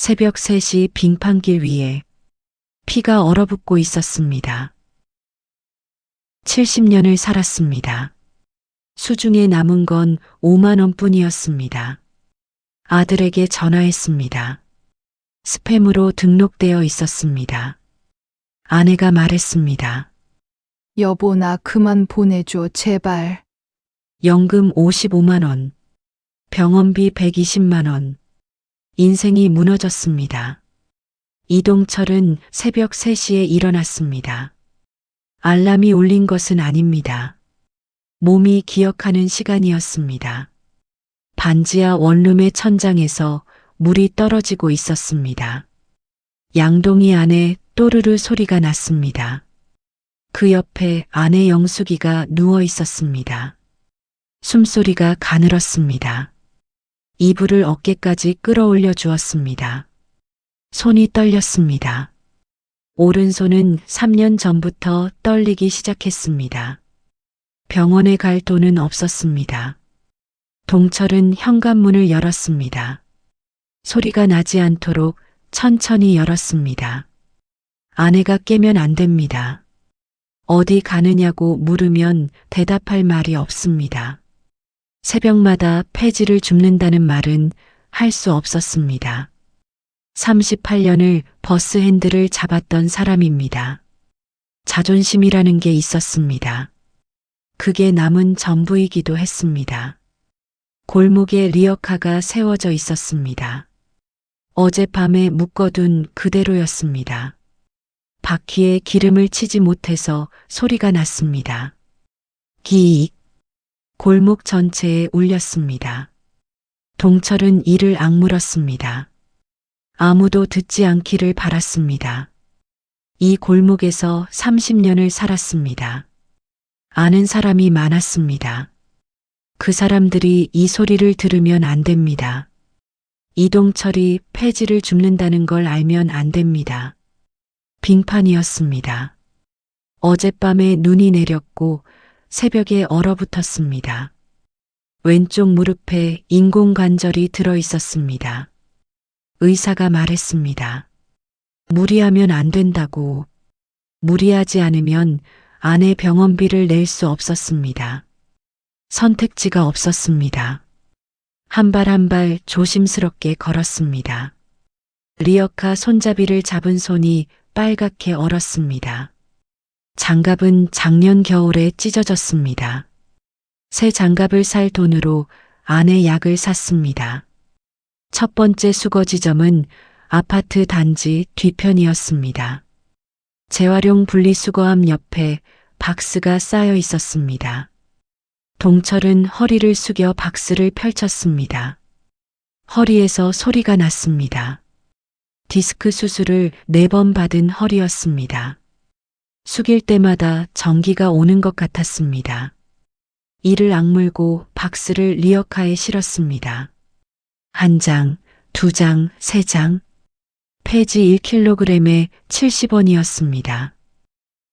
새벽 3시 빙판길 위에 피가 얼어붙고 있었습니다. 70년을 살았습니다. 수중에 남은 건 5만 원뿐이었습니다. 아들에게 전화했습니다. 스팸으로 등록되어 있었습니다. 아내가 말했습니다. 여보, 나 그만 보내줘, 제발. 연금 55만 원, 병원비 120만 원. 인생이 무너졌습니다. 이동철은 새벽 3시에 일어났습니다. 알람이 울린 것은 아닙니다. 몸이 기억하는 시간이었습니다. 반지하 원룸의 천장에서 물이 떨어지고 있었습니다. 양동이 안에 또르르 소리가 났습니다. 그 옆에 아내 영숙이가 누워 있었습니다. 숨소리가 가늘었습니다. 이불을 어깨까지 끌어올려 주었습니다. 손이 떨렸습니다. 오른손은 3년 전부터 떨리기 시작했습니다. 병원에 갈 돈은 없었습니다. 동철은 현관문을 열었습니다. 소리가 나지 않도록 천천히 열었습니다. 아내가 깨면 안 됩니다. 어디 가느냐고 물으면 대답할 말이 없습니다. 새벽마다 폐지를 줍는다는 말은 할 수 없었습니다. 38년을 버스 핸들을 잡았던 사람입니다. 자존심이라는 게 있었습니다. 그게 남은 전부이기도 했습니다. 골목에 리어카가 세워져 있었습니다. 어젯밤에 묶어둔 그대로였습니다. 바퀴에 기름을 치지 못해서 소리가 났습니다. 기익. 골목 전체에 울렸습니다. 동철은 이를 악물었습니다. 아무도 듣지 않기를 바랐습니다. 이 골목에서 30년을 살았습니다. 아는 사람이 많았습니다. 그 사람들이 이 소리를 들으면 안 됩니다. 이동철이 폐지를 줍는다는 걸 알면 안 됩니다. 빙판이었습니다. 어젯밤에 눈이 내렸고 새벽에 얼어붙었습니다. 왼쪽 무릎에 인공관절이 들어 있었습니다. 의사가 말했습니다. 무리하면 안 된다고. 무리하지 않으면 아내 병원비를 낼 수 없었습니다. 선택지가 없었습니다. 한 발 한 발 조심스럽게 걸었습니다. 리어카 손잡이를 잡은 손이 빨갛게 얼었습니다. 장갑은 작년 겨울에 찢어졌습니다. 새 장갑을 살 돈으로 아내 약을 샀습니다. 첫 번째 수거 지점은 아파트 단지 뒤편이었습니다. 재활용 분리수거함 옆에 박스가 쌓여 있었습니다. 동철은 허리를 숙여 박스를 펼쳤습니다. 허리에서 소리가 났습니다. 디스크 수술을 4번 받은 허리였습니다. 숙일 때마다 전기가 오는 것 같았습니다. 이를 악물고 박스를 리어카에 실었습니다. 1장, 2장, 3장. 폐지 1kg에 70원이었습니다.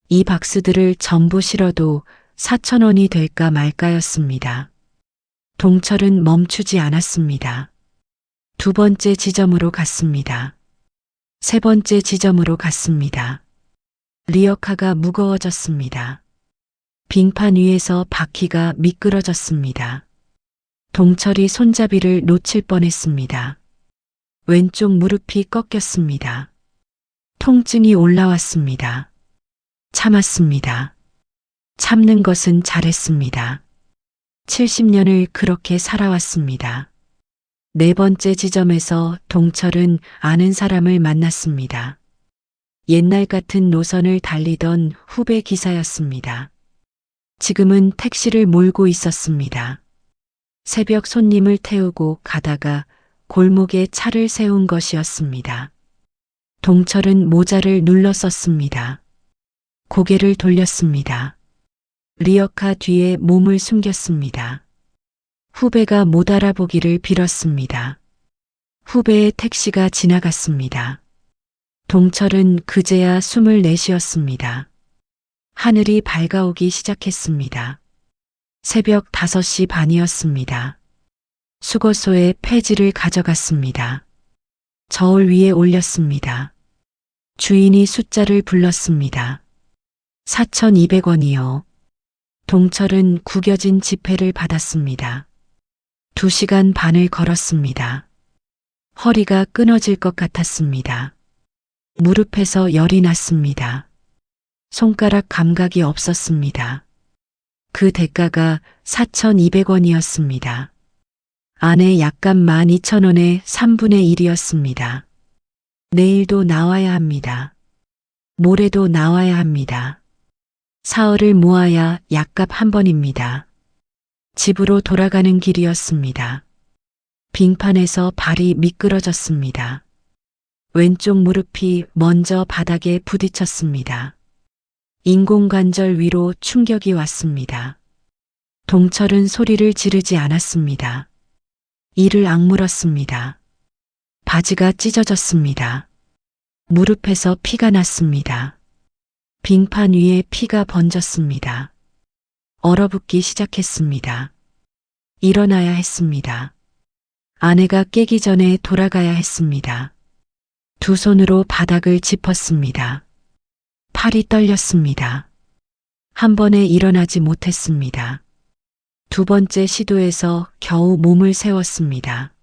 이 박스들을 전부 실어도 4,000원이 될까 말까였습니다. 동철은 멈추지 않았습니다. 2번째 지점으로 갔습니다. 3번째 지점으로 갔습니다. 리어카가 무거워졌습니다. 빙판 위에서 바퀴가 미끄러졌습니다. 동철이 손잡이를 놓칠 뻔했습니다. 왼쪽 무릎이 꺾였습니다. 통증이 올라왔습니다. 참았습니다. 참는 것은 잘했습니다. 70년을 그렇게 살아왔습니다. 4번째 지점에서 동철은 아는 사람을 만났습니다. 옛날 같은 노선을 달리던 후배 기사였습니다. 지금은 택시를 몰고 있었습니다. 새벽 손님을 태우고 가다가 골목에 차를 세운 것이었습니다. 동철은 모자를 눌러 썼습니다. 고개를 돌렸습니다. 리어카 뒤에 몸을 숨겼습니다. 후배가 못 알아보기를 빌었습니다. 후배의 택시가 지나갔습니다. 동철은 그제야 숨을 내쉬었습니다. 하늘이 밝아오기 시작했습니다. 새벽 5시 반이었습니다. 수거소에 폐지를 가져갔습니다. 저울 위에 올렸습니다. 주인이 숫자를 불렀습니다. 4,200원이요. 동철은 구겨진 지폐를 받았습니다. 2시간 반을 걸었습니다. 허리가 끊어질 것 같았습니다. 무릎에서 열이 났습니다. 손가락 감각이 없었습니다. 그 대가가 4,200원이었습니다. 안에 약간 12,000원의 3분의 1이었습니다. 내일도 나와야 합니다. 모레도 나와야 합니다. 사흘을 모아야 약값 한 번입니다. 집으로 돌아가는 길이었습니다. 빙판에서 발이 미끄러졌습니다. 왼쪽 무릎이 먼저 바닥에 부딪혔습니다. 인공관절 위로 충격이 왔습니다. 동철은 소리를 지르지 않았습니다. 이를 악물었습니다. 바지가 찢어졌습니다. 무릎에서 피가 났습니다. 빙판 위에 피가 번졌습니다. 얼어붙기 시작했습니다. 일어나야 했습니다. 아내가 깨기 전에 돌아가야 했습니다. 두 손으로 바닥을 짚었습니다. 팔이 떨렸습니다. 한 번에 일어나지 못했습니다. 두 번째 시도에서 겨우 몸을 세웠습니다.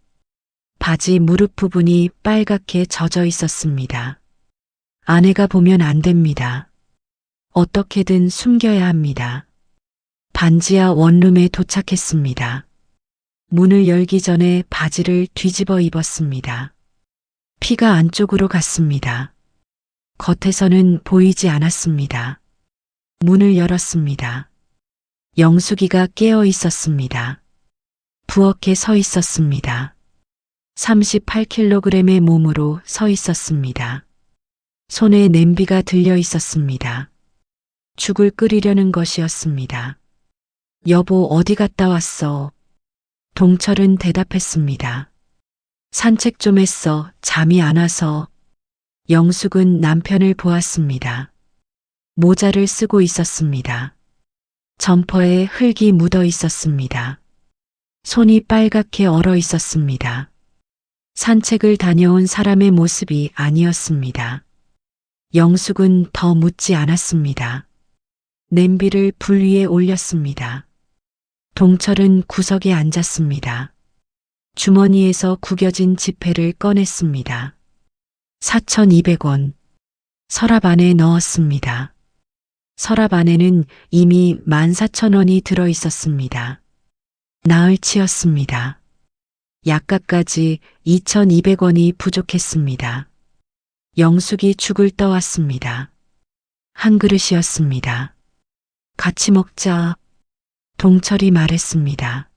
바지 무릎 부분이 빨갛게 젖어 있었습니다. 아내가 보면 안 됩니다. 어떻게든 숨겨야 합니다. 반지하 원룸에 도착했습니다. 문을 열기 전에 바지를 뒤집어 입었습니다. 피가 안쪽으로 갔습니다. 겉에서는 보이지 않았습니다. 문을 열었습니다. 영숙이가 깨어 있었습니다. 부엌에 서 있었습니다. 38kg의 몸으로 서 있었습니다. 손에 냄비가 들려 있었습니다. 죽을 끓이려는 것이었습니다. 여보, 어디 갔다 왔어? 동철은 대답했습니다. 산책 좀 했어. 잠이 안 와서. 영숙은 남편을 보았습니다. 모자를 쓰고 있었습니다. 점퍼에 흙이 묻어 있었습니다. 손이 빨갛게 얼어 있었습니다. 산책을 다녀온 사람의 모습이 아니었습니다. 영숙은 더 묻지 않았습니다. 냄비를 불 위에 올렸습니다. 동철은 구석에 앉았습니다. 주머니에서 구겨진 지폐를 꺼냈습니다. 4,200원. 서랍 안에 넣었습니다. 서랍 안에는 이미 14,000원이 들어 있었습니다. 나흘 치였습니다. 약값까지 2,200원이 부족했습니다. 영숙이 죽을 떠왔습니다. 한 그릇이었습니다. 같이 먹자. 동철이 말했습니다.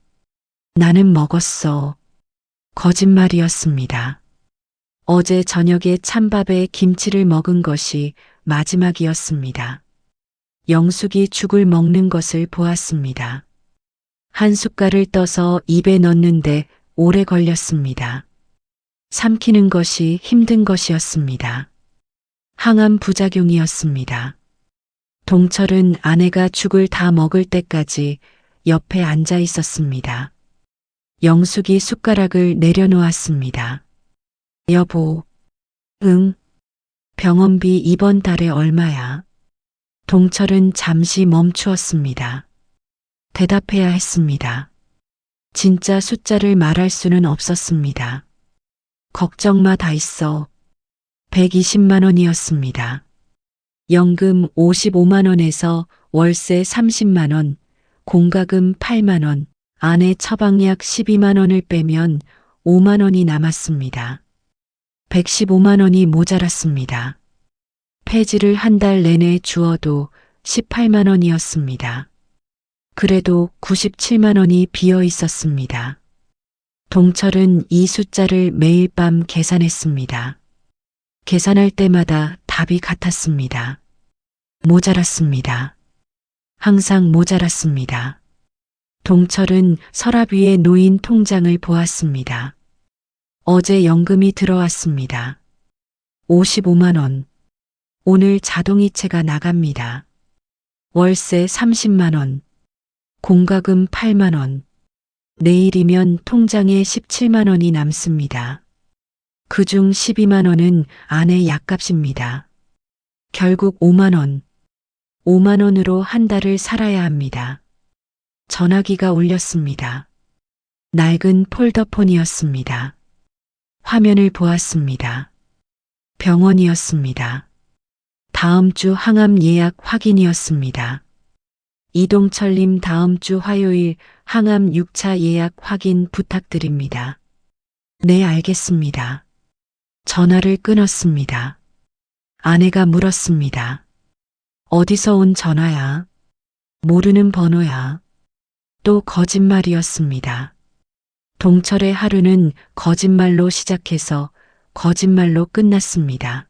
나는 먹었어. 거짓말이었습니다. 어제 저녁에 찬밥에 김치를 먹은 것이 마지막이었습니다. 영숙이 죽을 먹는 것을 보았습니다. 한 숟갈을 떠서 입에 넣는데 오래 걸렸습니다. 삼키는 것이 힘든 것이었습니다. 항암 부작용이었습니다. 동철은 아내가 죽을 다 먹을 때까지 옆에 앉아 있었습니다. 영숙이 숟가락을 내려놓았습니다. 여보. 응. 병원비 이번 달에 얼마야? 동철은 잠시 멈추었습니다. 대답해야 했습니다. 진짜 숫자를 말할 수는 없었습니다. 걱정 마, 다 있어. 120만 원이었습니다. 연금 55만 원에서 월세 30만 원, 공과금 8만 원, 아내 처방약 12만 원을 빼면 5만 원이 남았습니다. 115만 원이 모자랐습니다. 폐지를 한 달 내내 주어도 18만 원이었습니다. 그래도 97만 원이 비어 있었습니다. 동철은 이 숫자를 매일 밤 계산했습니다. 계산할 때마다 답이 같았습니다. 모자랐습니다. 항상 모자랐습니다. 동철은 서랍 위에 놓인 통장을 보았습니다. 어제 연금이 들어왔습니다. 55만 원. 오늘 자동이체가 나갑니다. 월세 30만 원. 공과금 8만 원. 내일이면 통장에 17만 원이 남습니다. 그중 12만 원은 아내 약값입니다. 결국 5만 원. 5만 원으로 한 달을 살아야 합니다. 전화기가 울렸습니다. 낡은 폴더폰이었습니다. 화면을 보았습니다. 병원이었습니다. 다음 주 항암 예약 확인이었습니다. 이동철님 다음 주 화요일 항암 6차 예약 확인 부탁드립니다. 네, 알겠습니다. 전화를 끊었습니다. 아내가 물었습니다. 어디서 온 전화야? 모르는 번호야. 또 거짓말이었습니다. 동철의 하루는 거짓말로 시작해서 거짓말로 끝났습니다.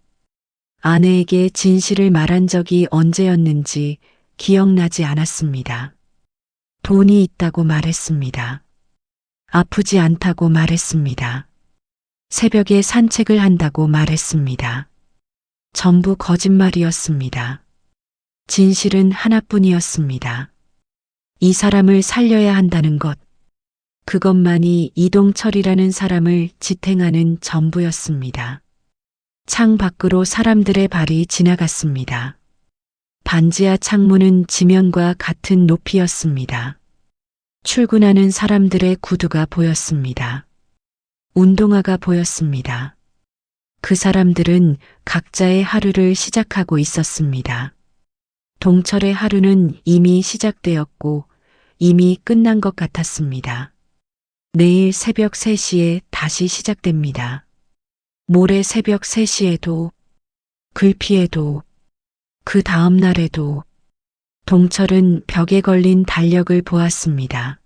아내에게 진실을 말한 적이 언제였는지 기억나지 않았습니다. 돈이 있다고 말했습니다. 아프지 않다고 말했습니다. 새벽에 산책을 한다고 말했습니다. 전부 거짓말이었습니다. 진실은 하나뿐이었습니다. 이 사람을 살려야 한다는 것, 그것만이 이동철이라는 사람을 지탱하는 전부였습니다. 창 밖으로 사람들의 발이 지나갔습니다. 반지하 창문은 지면과 같은 높이였습니다. 출근하는 사람들의 구두가 보였습니다. 운동화가 보였습니다. 그 사람들은 각자의 하루를 시작하고 있었습니다. 동철의 하루는 이미 시작되었고 이미 끝난 것 같았습니다. 내일 새벽 3시에 다시 시작됩니다. 모레 새벽 3시에도, 글피에도, 그 다음 날에도 동철은 벽에 걸린 달력을 보았습니다.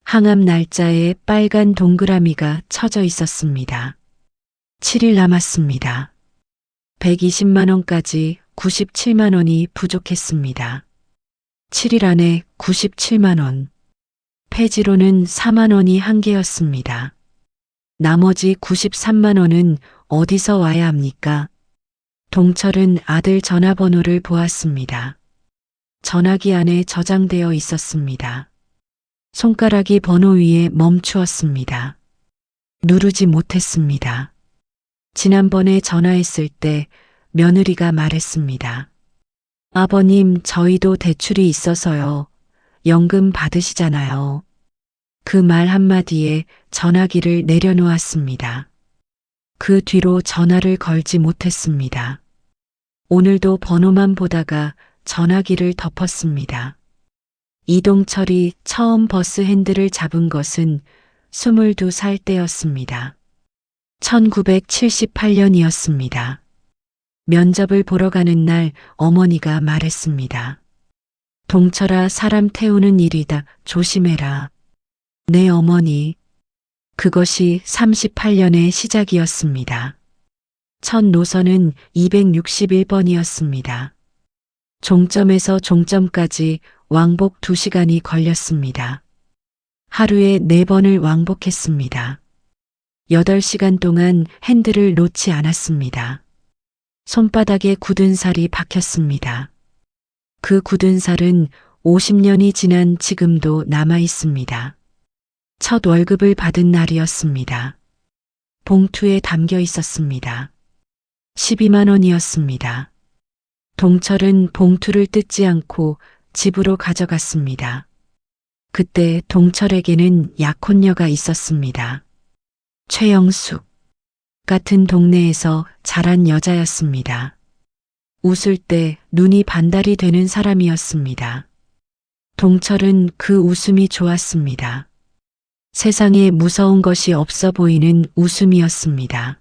항암 날짜에 빨간 동그라미가 쳐져 있었습니다. 7일 남았습니다. 120만 원까지 97만 원이 부족했습니다. 7일 안에 97만 원. 폐지로는 4만 원이 한계였습니다. 나머지 93만 원은 어디서 와야 합니까? 동철은 아들 전화번호를 보았습니다. 전화기 안에 저장되어 있었습니다. 손가락이 번호 위에 멈추었습니다. 누르지 못했습니다. 지난번에 전화했을 때 며느리가 말했습니다. 아버님, 저희도 대출이 있어서요. 연금 받으시잖아요. 그 말 한마디에 전화기를 내려놓았습니다. 그 뒤로 전화를 걸지 못했습니다. 오늘도 번호만 보다가 전화기를 덮었습니다. 이동철이 처음 버스 핸들을 잡은 것은 22살 때였습니다. 1978년이었습니다. 면접을 보러 가는 날 어머니가 말했습니다. 동철아, 사람 태우는 일이다. 조심해라. 네, 어머니. 그것이 38년의 시작이었습니다. 첫 노선은 261번이었습니다. 종점에서 종점까지 왕복 2시간이 걸렸습니다. 하루에 4번을 왕복했습니다. 8시간 동안 핸들을 놓지 않았습니다. 손바닥에 굳은 살이 박혔습니다. 그 굳은 살은 50년이 지난 지금도 남아 있습니다. 첫 월급을 받은 날이었습니다. 봉투에 담겨 있었습니다. 12만 원이었습니다. 동철은 봉투를 뜯지 않고 집으로 가져갔습니다. 그때 동철에게는 약혼녀가 있었습니다. 최영숙 같은 동네에서 자란 여자였습니다. 웃을 때 눈이 반달이 되는 사람이었습니다. 동철은 그 웃음이 좋았습니다. 세상에 무서운 것이 없어 보이는 웃음이었습니다.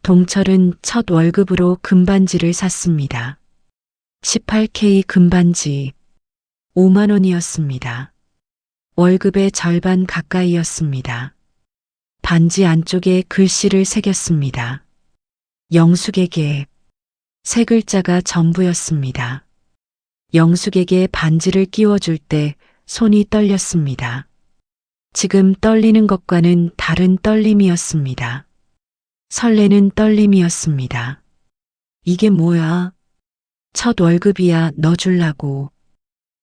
동철은 첫 월급으로 금반지를 샀습니다. 18K 금반지 5만 원이었습니다. 월급의 절반 가까이였습니다. 반지 안쪽에 글씨를 새겼습니다. 영숙에게. 세 글자가 전부였습니다. 영숙에게 반지를 끼워줄 때 손이 떨렸습니다. 지금 떨리는 것과는 다른 떨림이었습니다. 설레는 떨림이었습니다. 이게 뭐야? 첫 월급이야, 너 줄라고.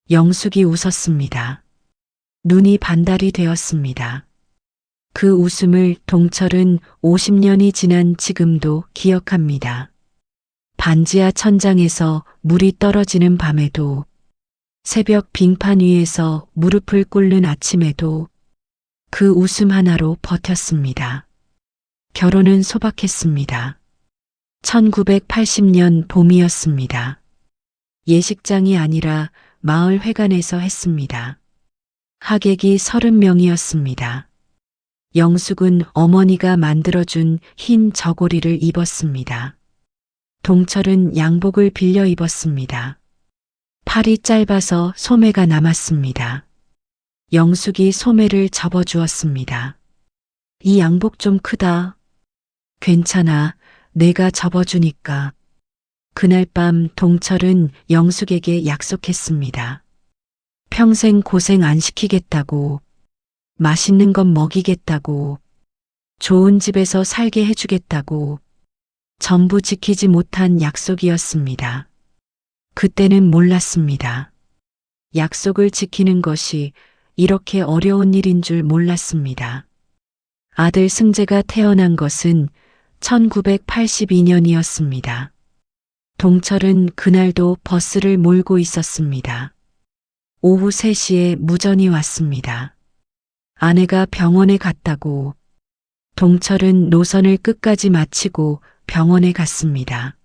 영숙이 웃었습니다. 눈이 반달이 되었습니다. 그 웃음을 동철은 50년이 지난 지금도 기억합니다. 반지하 천장에서 물이 떨어지는 밤에도, 새벽 빙판 위에서 무릎을 꿇는 아침에도 그 웃음 하나로 버텼습니다. 결혼은 소박했습니다. 1980년 봄이었습니다. 예식장이 아니라 마을 회관에서 했습니다. 하객이 30명이었습니다. 영숙은 어머니가 만들어준 흰 저고리를 입었습니다. 동철은 양복을 빌려 입었습니다. 팔이 짧아서 소매가 남았습니다. 영숙이 소매를 접어주었습니다. 이 양복 좀 크다. 괜찮아, 내가 접어주니까. 그날 밤 동철은 영숙에게 약속했습니다. 평생 고생 안 시키겠다고, 맛있는 것 먹이겠다고, 좋은 집에서 살게 해주겠다고, 전부 지키지 못한 약속이었습니다. 그때는 몰랐습니다. 약속을 지키는 것이 이렇게 어려운 일인 줄 몰랐습니다. 아들 승재가 태어난 것은 1982년이었습니다. 동철은 그날도 버스를 몰고 있었습니다. 오후 3시에 무전이 왔습니다. 아내가 병원에 갔다고. 동철은 노선을 끝까지 마치고 병원에 갔습니다.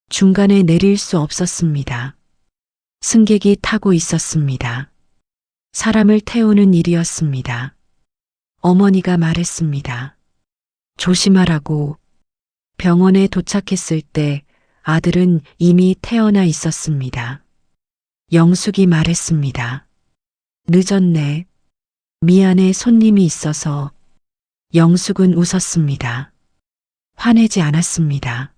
중간에 내릴 수 없었습니다. 승객이 타고 있었습니다. 사람을 태우는 일이었습니다. 어머니가 말했습니다. 조심하라고. 병원에 도착했을 때 아들은 이미 태어나 있었습니다. 영숙이 말했습니다. 늦었네. 미안해, 손님이 있어서. 영숙은 웃었습니다. 화내지 않았습니다.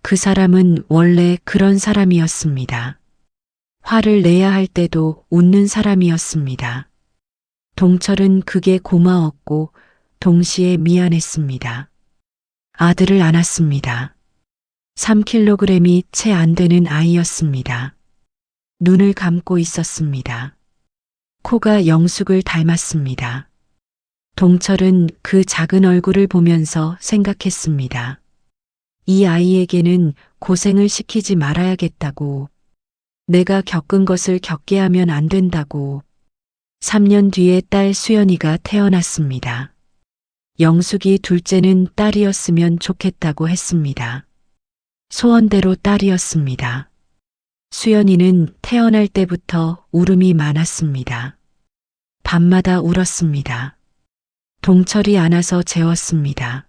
그 사람은 원래 그런 사람이었습니다. 화를 내야 할 때도 웃는 사람이었습니다. 동철은 그게 고마웠고 동시에 미안했습니다. 아들을 안았습니다. 3kg이 채 안 되는 아이였습니다. 눈을 감고 있었습니다. 코가 영숙을 닮았습니다. 동철은 그 작은 얼굴을 보면서 생각했습니다. 이 아이에게는 고생을 시키지 말아야겠다고. 내가 겪은 것을 겪게 하면 안 된다고. 3년 뒤에 딸 수연이가 태어났습니다. 영숙이 둘째는 딸이었으면 좋겠다고 했습니다. 소원대로 딸이었습니다. 수연이는 태어날 때부터 울음이 많았습니다. 밤마다 울었습니다. 동철이 안아서 재웠습니다.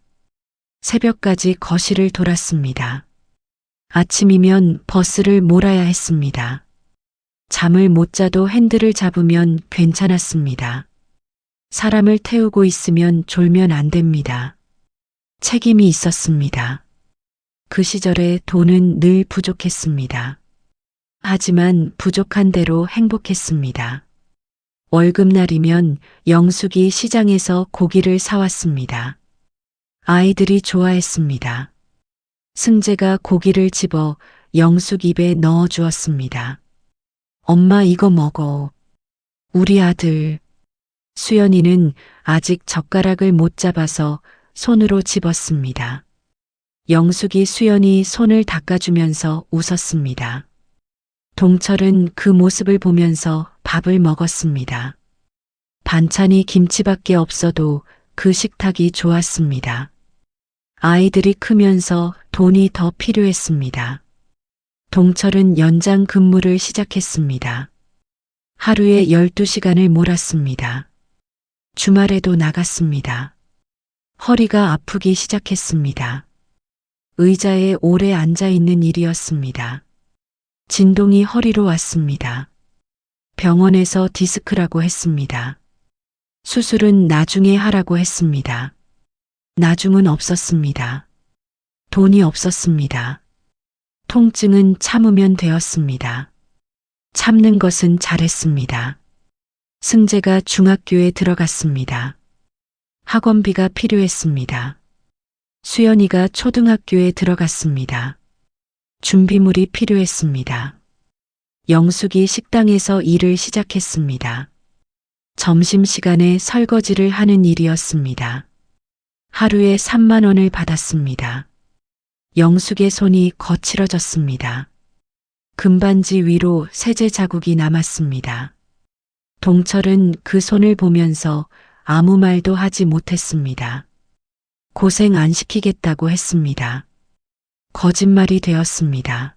새벽까지 거실을 돌았습니다. 아침이면 버스를 몰아야 했습니다. 잠을 못 자도 핸들을 잡으면 괜찮았습니다. 사람을 태우고 있으면 졸면 안 됩니다. 책임이 있었습니다. 그 시절에 돈은 늘 부족했습니다. 하지만 부족한 대로 행복했습니다. 월급날이면 영숙이 시장에서 고기를 사왔습니다. 아이들이 좋아했습니다. 승재가 고기를 집어 영숙 입에 넣어 주었습니다. 엄마 이거 먹어. 우리 아들. 수연이는 아직 젓가락을 못 잡아서 손으로 집었습니다. 영숙이 수연이 손을 닦아주면서 웃었습니다. 동철은 그 모습을 보면서 밥을 먹었습니다. 반찬이 김치밖에 없어도 그 식탁이 좋았습니다. 아이들이 크면서 돈이 더 필요했습니다. 동철은 연장 근무를 시작했습니다. 하루에 12시간을 몰았습니다. 주말에도 나갔습니다. 허리가 아프기 시작했습니다. 의자에 오래 앉아 있는 일이었습니다. 진동이 허리로 왔습니다. 병원에서 디스크라고 했습니다. 수술은 나중에 하라고 했습니다. 나중은 없었습니다. 돈이 없었습니다. 통증은 참으면 되었습니다. 참는 것은 잘했습니다. 승재가 중학교에 들어갔습니다. 학원비가 필요했습니다. 수연이가 초등학교에 들어갔습니다. 준비물이 필요했습니다. 영숙이 식당에서 일을 시작했습니다. 점심시간에 설거지를 하는 일이었습니다. 하루에 3만 원을 받았습니다. 영숙의 손이 거칠어졌습니다. 금반지 위로 세제 자국이 남았습니다. 동철은 그 손을 보면서 아무 말도 하지 못했습니다. 고생 안 시키겠다고 했습니다. 거짓말이 되었습니다.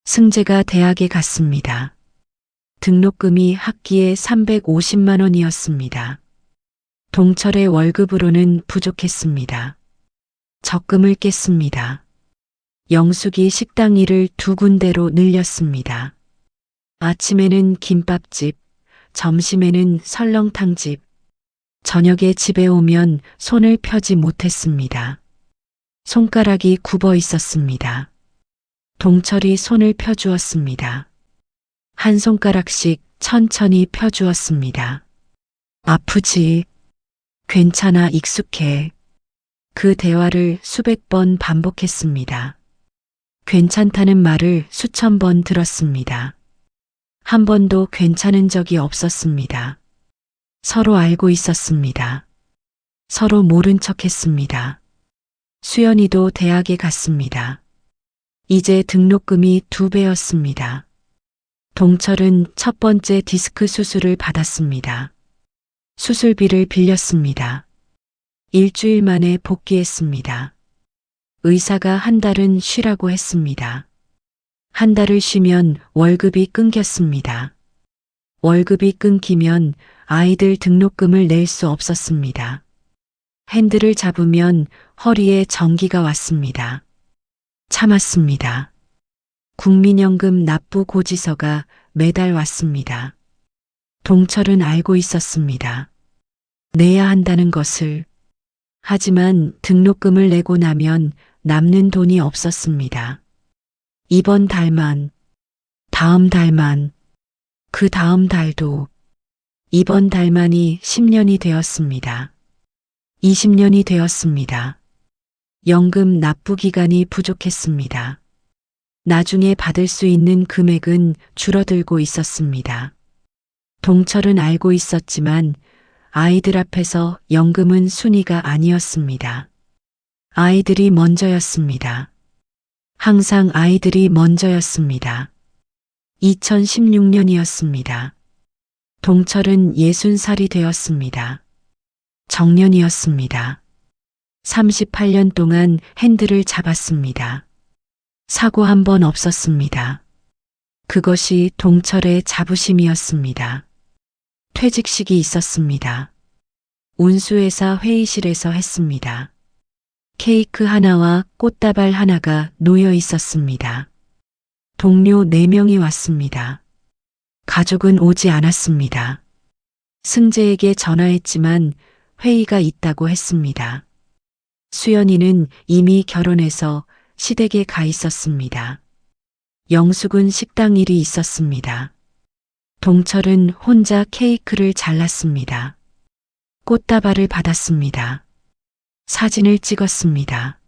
승재가 대학에 갔습니다. 등록금이 학기에 350만 원이었습니다. 동철의 월급으로는 부족했습니다. 적금을 깼습니다. 영숙이 식당 일을 2군데로 늘렸습니다. 아침에는 김밥집, 점심에는 설렁탕집, 저녁에 집에 오면 손을 펴지 못했습니다. 손가락이 굽어 있었습니다. 동철이 손을 펴주었습니다. 한 손가락씩 천천히 펴주었습니다. 아프지? 괜찮아, 익숙해. 그 대화를 수백 번 반복했습니다. 괜찮다는 말을 수천 번 들었습니다. 한 번도 괜찮은 적이 없었습니다. 서로 알고 있었습니다. 서로 모른 척 했습니다. 수연이도 대학에 갔습니다. 이제 등록금이 2배였습니다. 동철은 첫 번째 디스크 수술을 받았습니다. 수술비를 빌렸습니다. 일주일 만에 복귀했습니다. 의사가 한 달은 쉬라고 했습니다. 한 달을 쉬면 월급이 끊겼습니다. 월급이 끊기면 아이들 등록금을 낼 수 없었습니다. 핸들을 잡으면 허리에 전기가 왔습니다. 참았습니다. 국민연금 납부 고지서가 매달 왔습니다. 동철은 알고 있었습니다. 내야 한다는 것을. 하지만 등록금을 내고 나면 남는 돈이 없었습니다. 이번 달만, 다음 달만, 그 다음 달도, 이번 달만이 10년이 되었습니다. 20년이 되었습니다. 연금 납부 기간이 부족했습니다. 나중에 받을 수 있는 금액은 줄어들고 있었습니다. 동철은 알고 있었지만 아이들 앞에서 연금은 순위가 아니었습니다. 아이들이 먼저였습니다. 항상 아이들이 먼저였습니다. 2016년이었습니다. 동철은 60살이 되었습니다. 정년이었습니다. 38년 동안 핸들을 잡았습니다. 사고 한 번 없었습니다. 그것이 동철의 자부심이었습니다. 퇴직식이 있었습니다. 운수회사 회의실에서 했습니다. 케이크 하나와 꽃다발 하나가 놓여 있었습니다. 동료 4명이 왔습니다. 가족은 오지 않았습니다. 승재에게 전화했지만 회의가 있다고 했습니다. 수연이는 이미 결혼해서 시댁에 가 있었습니다. 영숙은 식당 일이 있었습니다. 동철은 혼자 케이크를 잘랐습니다. 꽃다발을 받았습니다. 사진을 찍었습니다.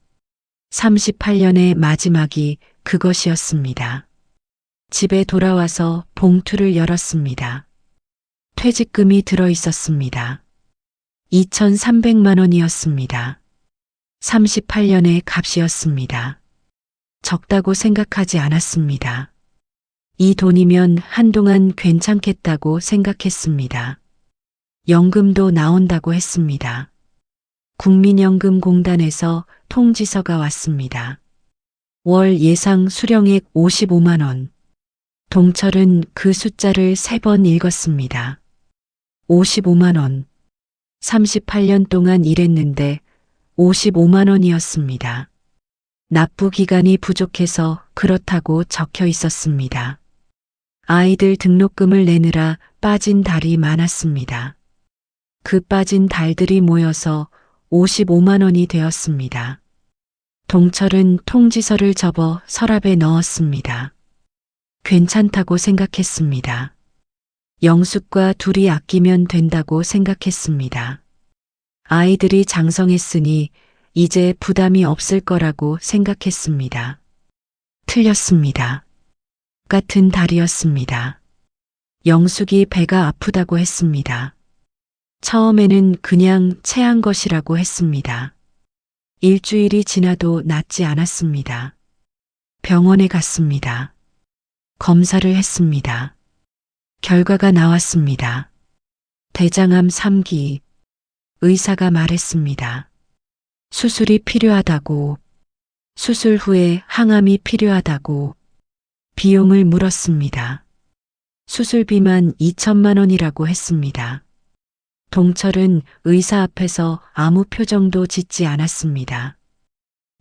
38년의 마지막이 그것이었습니다. 집에 돌아와서 봉투를 열었습니다. 퇴직금이 들어 있었습니다. 2,300만 원이었습니다. 38년의 값이었습니다. 적다고 생각하지 않았습니다. 이 돈이면 한동안 괜찮겠다고 생각했습니다. 연금도 나온다고 했습니다. 국민연금공단에서 통지서가 왔습니다. 월 예상 수령액 55만 원. 동철은 그 숫자를 3번 읽었습니다. 55만 원. 38년 동안 일했는데 55만 원이었습니다. 납부 기간이 부족해서 그렇다고 적혀 있었습니다. 아이들 등록금을 내느라 빠진 달이 많았습니다. 그 빠진 달들이 모여서 55만 원이 되었습니다. 동철은 통지서를 접어 서랍에 넣었습니다. 괜찮다고 생각했습니다. 영숙과 둘이 아끼면 된다고 생각했습니다. 아이들이 장성했으니 이제 부담이 없을 거라고 생각했습니다. 틀렸습니다. 같은 달이었습니다. 영숙이 배가 아프다고 했습니다. 처음에는 그냥 체한 것이라고 했습니다. 일주일이 지나도 낫지 않았습니다. 병원에 갔습니다. 검사를 했습니다. 결과가 나왔습니다. 대장암 3기. 의사가 말했습니다. 수술이 필요하다고, 수술 후에 항암이 필요하다고, 비용을 물었습니다. 수술비만 2천만 원이라고 했습니다. 동철은 의사 앞에서 아무 표정도 짓지 않았습니다.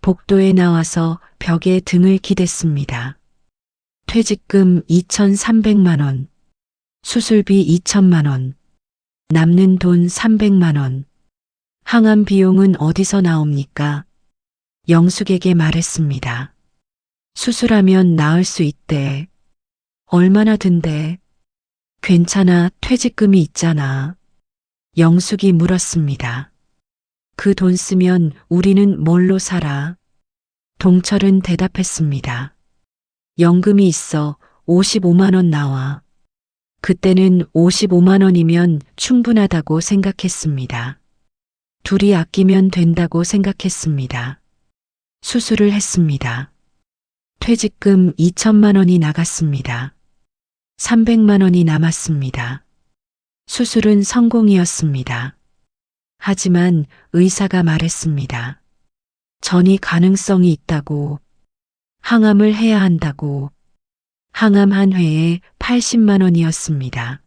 복도에 나와서 벽에 등을 기댔습니다. 퇴직금 2,300만 원, 수술비 2천만 원, 남는 돈 300만 원. 항암 비용은 어디서 나옵니까? 영숙에게 말했습니다. 수술하면 나을 수 있대. 얼마나 든대? 괜찮아, 퇴직금이 있잖아. 영숙이 물었습니다. 그 돈 쓰면 우리는 뭘로 살아? 동철은 대답했습니다. 연금이 있어. 55만 원 나와. 그때는 55만 원이면 충분하다고 생각했습니다. 둘이 아끼면 된다고 생각했습니다. 수술을 했습니다. 퇴직금 2천만 원이 나갔습니다. 300만 원이 남았습니다. 수술은 성공이었습니다. 하지만 의사가 말했습니다. 전이 가능성이 있다고, 항암을 해야 한다고. 항암 한 회에 80만 원이었습니다.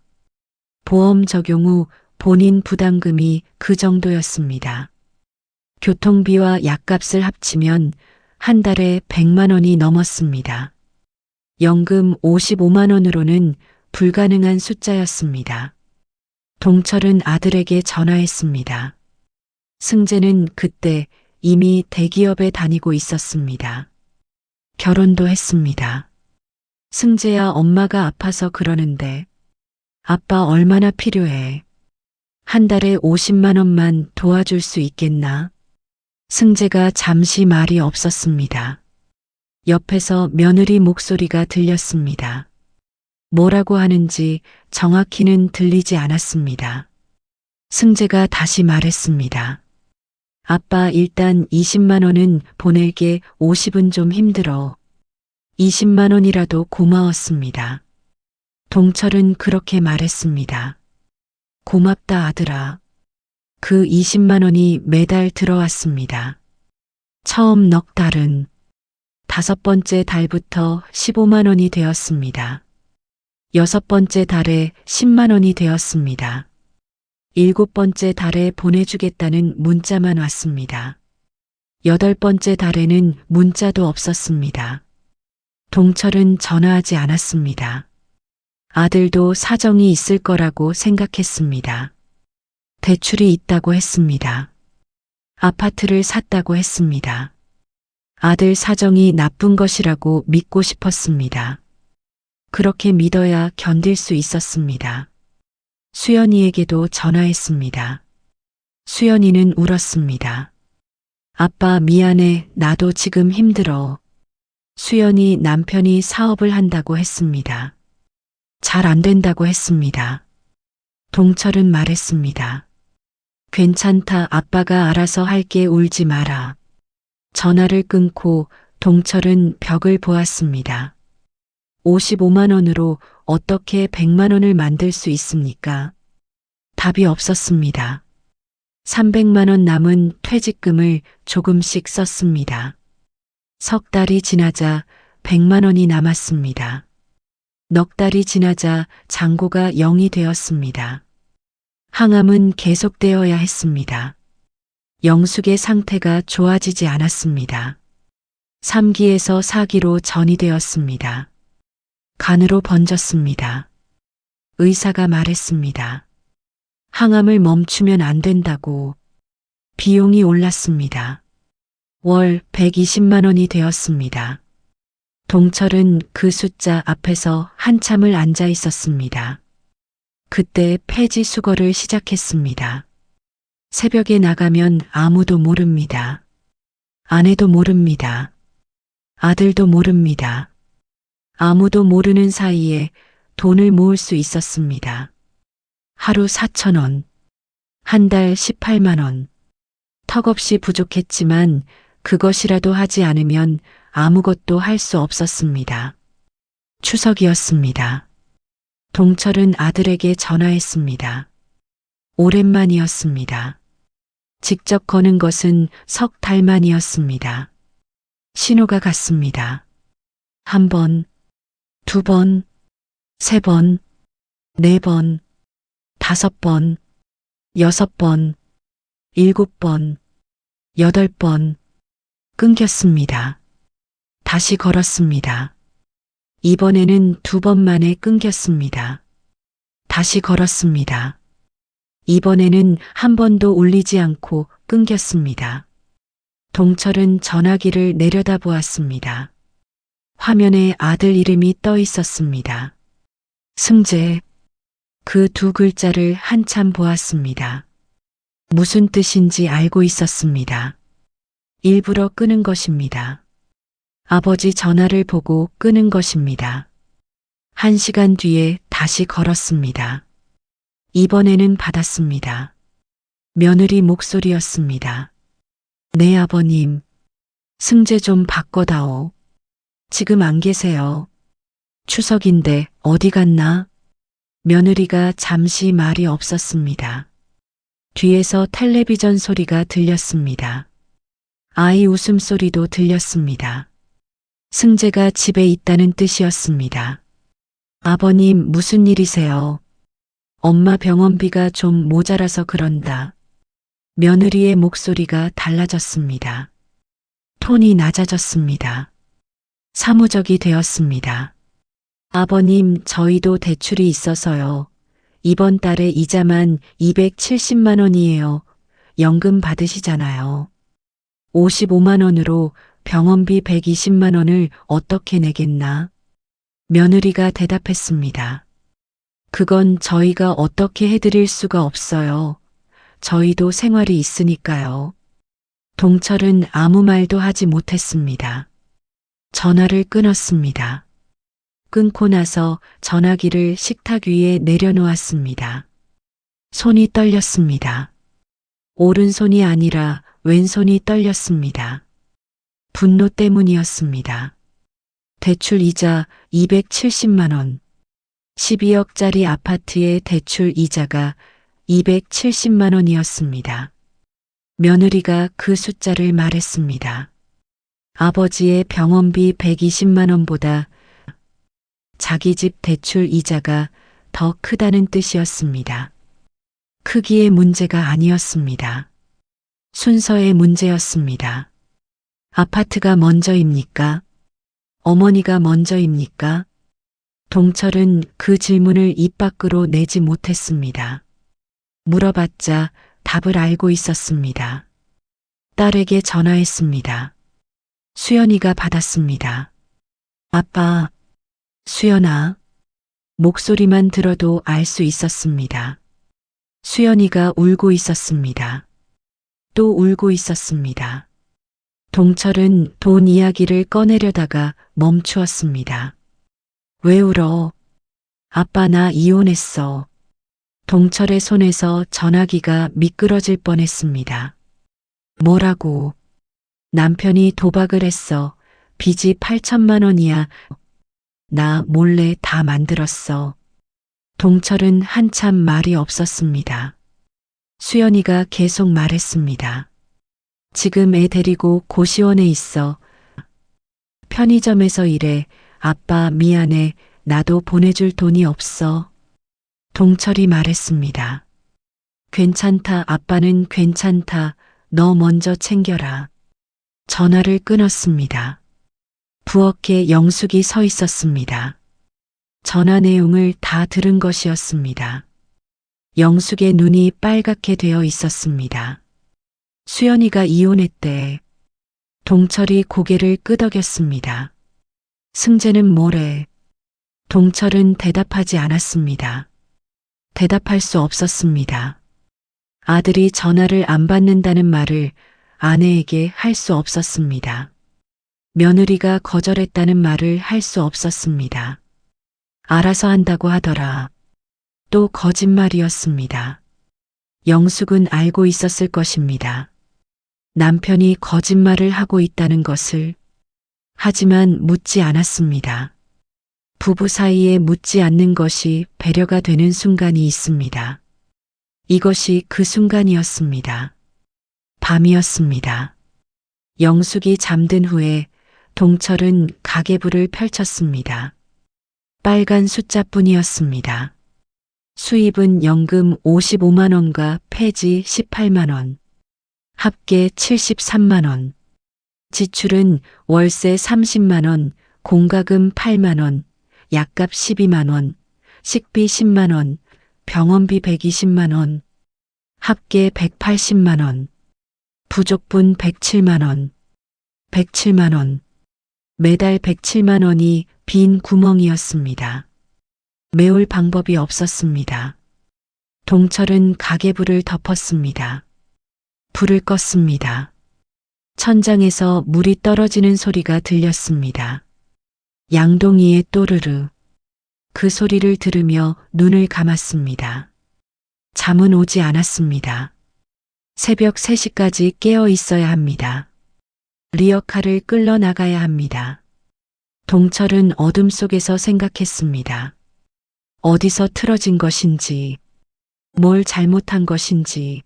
보험 적용 후 본인 부담금이 그 정도였습니다. 교통비와 약값을 합치면 한 달에 100만 원이 넘었습니다. 연금 55만 원으로는 불가능한 숫자였습니다. 동철은 아들에게 전화했습니다. 승재는 그때 이미 대기업에 다니고 있었습니다. 결혼도 했습니다. 승재야, 엄마가 아파서 그러는데 아빠 얼마나 필요해? 한 달에 50만 원만 도와줄 수 있겠나? 승재가 잠시 말이 없었습니다. 옆에서 며느리 목소리가 들렸습니다. 뭐라고 하는지 정확히는 들리지 않았습니다. 승재가 다시 말했습니다. 아빠, 일단 20만 원은 보낼게. 50은 좀 힘들어. 20만 원이라도 고마웠습니다. 동철은 그렇게 말했습니다. 고맙다, 아들아. 그 20만 원이 매달 들어왔습니다. 처음 넉 달은 5번째 달부터 15만 원이 되었습니다. 6번째 달에 10만 원이 되었습니다. 7번째 달에 보내주겠다는 문자만 왔습니다. 8번째 달에는 문자도 없었습니다. 동철은 전화하지 않았습니다. 아들도 사정이 있을 거라고 생각했습니다. 대출이 있다고 했습니다. 아파트를 샀다고 했습니다. 아들 사정이 나쁜 것이라고 믿고 싶었습니다. 그렇게 믿어야 견딜 수 있었습니다. 수연이에게도 전화했습니다. 수연이는 울었습니다. 아빠, 미안해. 나도 지금 힘들어. 수연이 남편이 사업을 한다고 했습니다. 잘 안 된다고 했습니다. 동철은 말했습니다. 괜찮다. 아빠가 알아서 할게. 울지 마라. 전화를 끊고 동철은 벽을 보았습니다. 55만 원으로 어떻게 100만 원을 만들 수 있습니까? 답이 없었습니다. 300만 원 남은 퇴직금을 조금씩 썼습니다. 석 달이 지나자 100만 원이 남았습니다. 넉 달이 지나자 잔고가 0이 되었습니다. 항암은 계속되어야 했습니다. 영숙의 상태가 좋아지지 않았습니다. 3기에서 4기로 전이되었습니다. 간으로 번졌습니다. 의사가 말했습니다. 항암을 멈추면 안 된다고. 비용이 올랐습니다. 월 120만 원이 되었습니다. 동철은 그 숫자 앞에서 한참을 앉아 있었습니다. 그때 폐지 수거를 시작했습니다. 새벽에 나가면 아무도 모릅니다. 아내도 모릅니다. 아들도 모릅니다. 아무도 모르는 사이에 돈을 모을 수 있었습니다. 하루 4,000원, 한 달 18만 원. 턱없이 부족했지만 그것이라도 하지 않으면 아무것도 할 수 없었습니다. 추석이었습니다. 동철은 아들에게 전화했습니다. 오랜만이었습니다. 직접 거는 것은 석 달 만이었습니다. 신호가 갔습니다. 한 번, 두 번, 세 번, 네 번, 다섯 번, 여섯 번, 일곱 번, 여덟 번, 끊겼습니다. 다시 걸었습니다. 이번에는 두 번 만에 끊겼습니다. 다시 걸었습니다. 이번에는 한 번도 울리지 않고 끊겼습니다. 동철은 전화기를 내려다보았습니다. 화면에 아들 이름이 떠 있었습니다. 승재. 그 두 글자를 한참 보았습니다. 무슨 뜻인지 알고 있었습니다. 일부러 끄는 것입니다. 아버지 전화를 보고 끄는 것입니다. 1시간 뒤에 다시 걸었습니다. 이번에는 받았습니다. 며느리 목소리였습니다. 네, 아버님. 승재 좀 바꿔다오. 지금 안 계세요. 추석인데 어디 갔나? 며느리가 잠시 말이 없었습니다. 뒤에서 텔레비전 소리가 들렸습니다. 아이 웃음소리도 들렸습니다. 승재가 집에 있다는 뜻이었습니다. 아버님, 무슨 일이세요? 엄마 병원비가 좀 모자라서 그런다. 며느리의 목소리가 달라졌습니다. 톤이 낮아졌습니다. 사무적이 되었습니다. 아버님, 저희도 대출이 있어서요. 이번 달에 이자만 270만 원이에요. 연금 받으시잖아요. 55만 원으로 병원비 120만 원을 어떻게 내겠나? 며느리가 대답했습니다. 그건 저희가 어떻게 해드릴 수가 없어요. 저희도 생활이 있으니까요. 동철은 아무 말도 하지 못했습니다. 전화를 끊었습니다. 끊고 나서 전화기를 식탁 위에 내려놓았습니다. 손이 떨렸습니다. 오른손이 아니라 왼손이 떨렸습니다. 분노 때문이었습니다. 대출 이자 270만 원. 12억짜리 아파트의 대출 이자가 270만 원이었습니다. 며느리가 그 숫자를 말했습니다. 아버지의 병원비 120만 원보다 자기 집 대출 이자가 더 크다는 뜻이었습니다. 크기의 문제가 아니었습니다. 순서의 문제였습니다. 아파트가 먼저입니까? 어머니가 먼저입니까? 동철은 그 질문을 입 밖으로 내지 못했습니다. 물어봤자 답을 알고 있었습니다. 딸에게 전화했습니다. 수연이가 받았습니다. 아빠, 수연아. 목소리만 들어도 알 수 있었습니다. 수연이가 울고 있었습니다. 또 울고 있었습니다. 동철은 돈 이야기를 꺼내려다가 멈추었습니다. 왜 울어? 아빠, 나 이혼했어. 동철의 손에서 전화기가 미끄러질 뻔했습니다. 뭐라고? 남편이 도박을 했어. 빚이 8천만 원이야. 나 몰래 다 만들었어. 동철은 한참 말이 없었습니다. 수연이가 계속 말했습니다. 지금 애 데리고 고시원에 있어. 편의점에서 일해. 아빠 미안해. 나도 보내줄 돈이 없어. 동철이 말했습니다. 괜찮다. 아빠는 괜찮다. 너 먼저 챙겨라. 전화를 끊었습니다. 부엌에 영숙이 서 있었습니다. 전화 내용을 다 들은 것이었습니다. 영숙의 눈이 빨갛게 되어 있었습니다. 수연이가 이혼했대. 동철이 고개를 끄덕였습니다. 승재는 뭐래? 동철은 대답하지 않았습니다. 대답할 수 없었습니다. 아들이 전화를 안 받는다는 말을 아내에게 할 수 없었습니다. 며느리가 거절했다는 말을 할 수 없었습니다. 알아서 한다고 하더라. 또 거짓말이었습니다. 영숙은 알고 있었을 것입니다. 남편이 거짓말을 하고 있다는 것을. 하지만 묻지 않았습니다. 부부 사이에 묻지 않는 것이 배려가 되는 순간이 있습니다. 이것이 그 순간이었습니다. 밤이었습니다. 영숙이 잠든 후에 동철은 가계부를 펼쳤습니다. 빨간 숫자뿐이었습니다. 수입은 연금 55만 원과 폐지 18만 원, 합계 73만 원. 지출은 월세 30만 원, 공과금 8만 원, 약값 12만 원, 식비 10만 원, 병원비 120만 원, 합계 180만 원, 부족분 107만 원, 107만 원. 매달 107만 원이 빈 구멍이었습니다. 메울 방법이 없었습니다. 동철은 가계부를 덮었습니다. 불을 껐습니다. 천장에서 물이 떨어지는 소리가 들렸습니다. 양동이의 또르르. 그 소리를 들으며 눈을 감았습니다. 잠은 오지 않았습니다. 새벽 3시까지 깨어 있어야 합니다. 리어카를 끌러 나가야 합니다. 동철은 어둠 속에서 생각했습니다. 어디서 틀어진 것인지, 뭘 잘못한 것인지.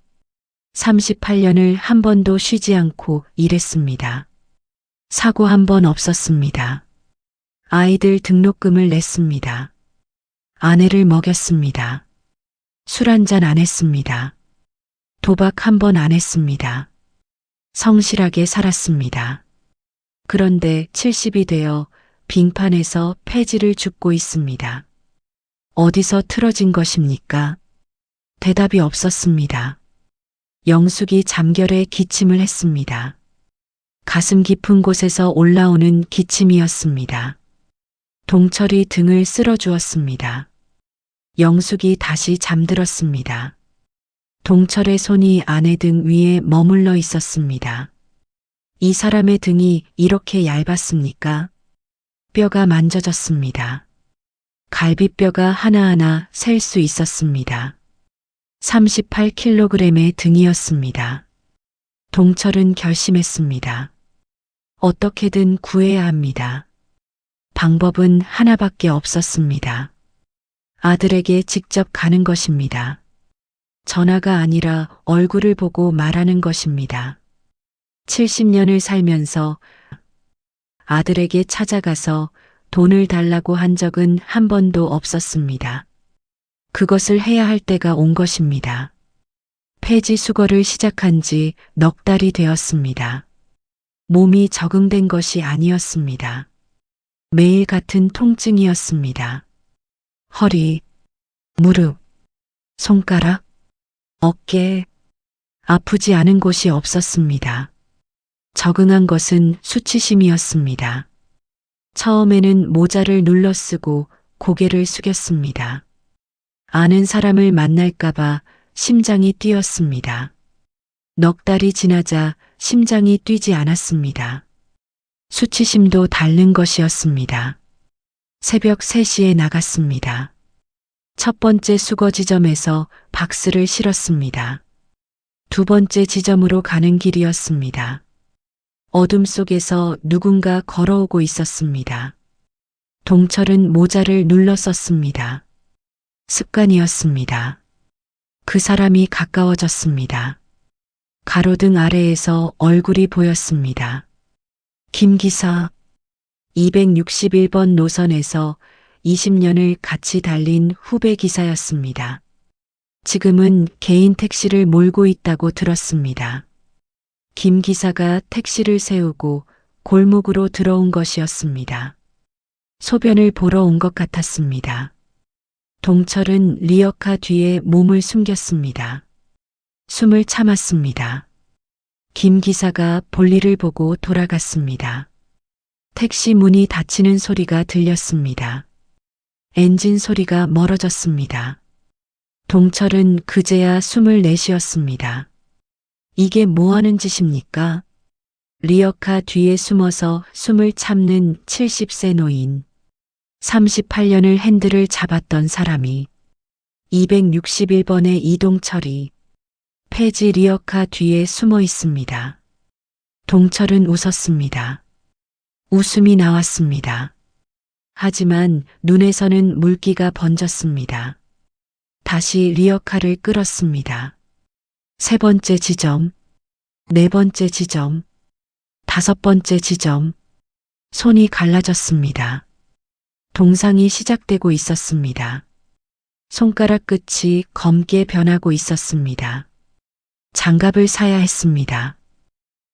38년을 한 번도 쉬지 않고 일했습니다. 사고 한 번 없었습니다. 아이들 등록금을 냈습니다. 아내를 먹였습니다. 술 한잔 안 했습니다. 도박 한 번 안 했습니다. 성실하게 살았습니다. 그런데 70이 되어 빙판에서 폐지를 줍고 있습니다. 어디서 틀어진 것입니까? 대답이 없었습니다. 영숙이 잠결에 기침을 했습니다. 가슴 깊은 곳에서 올라오는 기침이었습니다. 동철이 등을 쓸어주었습니다. 영숙이 다시 잠들었습니다. 동철의 손이 아내 등 위에 머물러 있었습니다. 이 사람의 등이 이렇게 얇았습니까? 뼈가 만져졌습니다. 갈비뼈가 하나하나 셀 수 있었습니다. 38kg의 등이었습니다. 동철은 결심했습니다. 어떻게든 구해야 합니다. 방법은 하나밖에 없었습니다. 아들에게 직접 가는 것입니다. 전화가 아니라 얼굴을 보고 말하는 것입니다. 70년을 살면서 아들에게 찾아가서 돈을 달라고 한 적은 한 번도 없었습니다. 그것을 해야 할 때가 온 것입니다. 폐지 수거를 시작한 지 넉 달이 되었습니다. 몸이 적응된 것이 아니었습니다. 매일 같은 통증이었습니다. 허리, 무릎, 손가락, 어깨, 아프지 않은 곳이 없었습니다. 적응한 것은 수치심이었습니다. 처음에는 모자를 눌러 쓰고 고개를 숙였습니다. 아는 사람을 만날까봐 심장이 뛰었습니다. 넉 달이 지나자 심장이 뛰지 않았습니다. 수치심도 닳는 것이었습니다. 새벽 3시에 나갔습니다. 첫 번째 수거 지점에서 박스를 실었습니다. 두 번째 지점으로 가는 길이었습니다. 어둠 속에서 누군가 걸어오고 있었습니다. 동철은 모자를 눌러 썼습니다. 습관이었습니다. 그 사람이 가까워졌습니다. 가로등 아래에서 얼굴이 보였습니다. 김 기사. 261번 노선에서 20년을 같이 달린 후배 기사였습니다. 지금은 개인 택시를 몰고 있다고 들었습니다. 김 기사가 택시를 세우고 골목으로 들어온 것이었습니다. 소변을 보러 온 것 같았습니다. 동철은 리어카 뒤에 몸을 숨겼습니다. 숨을 참았습니다. 김 기사가 볼일을 보고 돌아갔습니다. 택시 문이 닫히는 소리가 들렸습니다. 엔진 소리가 멀어졌습니다. 동철은 그제야 숨을 내쉬었습니다. 이게 뭐 하는 짓입니까? 리어카 뒤에 숨어서 숨을 참는 70세 노인. 38년을 핸들을 잡았던 사람이 261번의 이동철이 폐지 리어카 뒤에 숨어 있습니다. 동철은 웃었습니다. 웃음이 나왔습니다. 하지만 눈에서는 물기가 번졌습니다. 다시 리어카를 끌었습니다. 세 번째 지점, 네 번째 지점, 다섯 번째 지점, 손이 갈라졌습니다. 동상이 시작되고 있었습니다. 손가락 끝이 검게 변하고 있었습니다. 장갑을 사야 했습니다.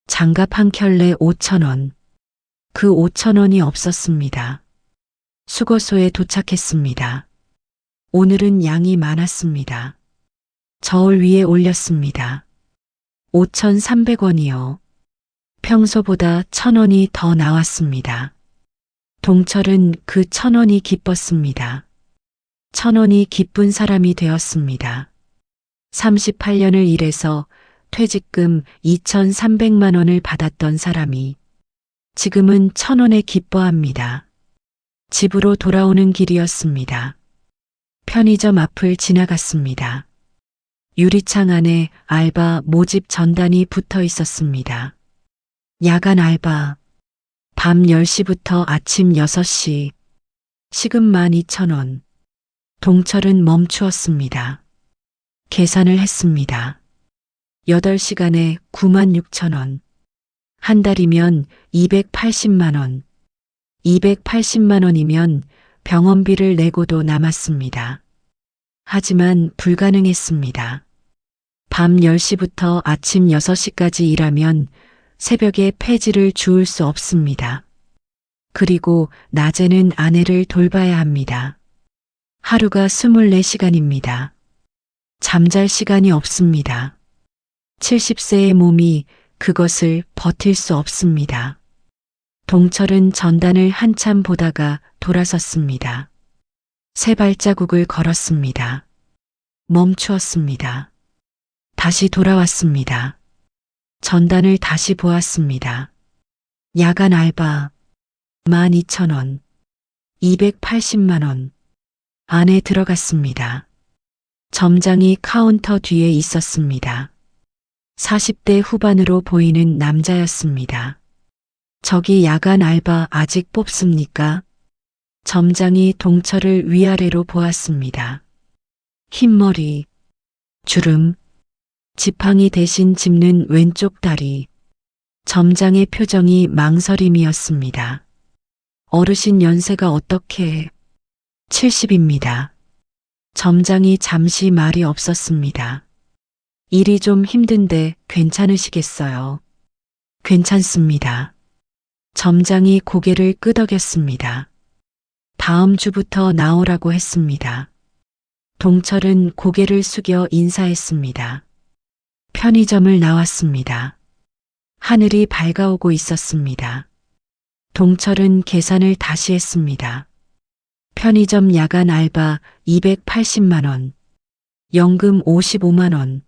장갑 한 켤레 5,000원. 그 5,000원이 없었습니다. 수거소에 도착했습니다. 오늘은 양이 많았습니다. 저울 위에 올렸습니다. 5,300원이요. 평소보다 1,000원이 더 나왔습니다. 동철은 그 1,000원이 기뻤습니다. 1,000원이 기쁜 사람이 되었습니다. 38년을 일해서 퇴직금 2,300만 원을 받았던 사람이 지금은 1,000원에 기뻐합니다. 집으로 돌아오는 길이었습니다. 편의점 앞을 지나갔습니다. 유리창 안에 알바 모집 전단이 붙어 있었습니다. 야간 알바. 밤 10시부터 아침 6시. 시급 12,000원. 동철은 멈추었습니다. 계산을 했습니다. 8시간에 96,000원. 한 달이면 280만 원. 280만 원이면 병원비를 내고도 남았습니다. 하지만 불가능했습니다. 밤 10시부터 아침 6시까지 일하면 새벽에 폐지를 주울 수 없습니다. 그리고 낮에는 아내를 돌봐야 합니다. 하루가 24시간입니다. 잠잘 시간이 없습니다. 70세의 몸이 그것을 버틸 수 없습니다. 동철은 전단을 한참 보다가 돌아섰습니다. 세 발자국을 걸었습니다. 멈추었습니다. 다시 돌아왔습니다. 전단을 다시 보았습니다. 야간 알바 12,000원, 280만 원. 안에 들어갔습니다. 점장이 카운터 뒤에 있었습니다. 40대 후반으로 보이는 남자였습니다. 저기 야간 알바 아직 뽑습니까? 점장이 동철을 위아래로 보았습니다. 흰머리, 주름, 지팡이 대신 짚는 왼쪽 다리. 점장의 표정이 망설임이었습니다. 어르신 연세가 어떻게? 70입니다. 점장이 잠시 말이 없었습니다. 일이 좀 힘든데 괜찮으시겠어요? 괜찮습니다. 점장이 고개를 끄덕였습니다. 다음 주부터 나오라고 했습니다. 동철은 고개를 숙여 인사했습니다. 편의점을 나왔습니다. 하늘이 밝아오고 있었습니다. 동철은 계산을 다시 했습니다. 편의점 야간 알바 280만 원, 연금 55만 원,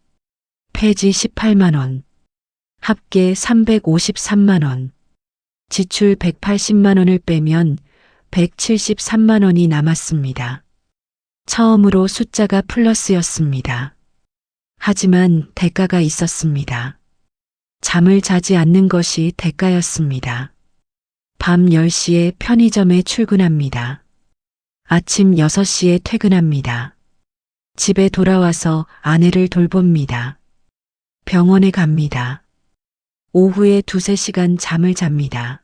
폐지 18만 원, 합계 353만 원, 지출 180만 원을 빼면 173만 원이 남았습니다. 처음으로 숫자가 플러스였습니다. 하지만 대가가 있었습니다. 잠을 자지 않는 것이 대가였습니다. 밤 10시에 편의점에 출근합니다. 아침 6시에 퇴근합니다. 집에 돌아와서 아내를 돌봅니다. 병원에 갑니다. 오후에 2~3시간 잠을 잡니다.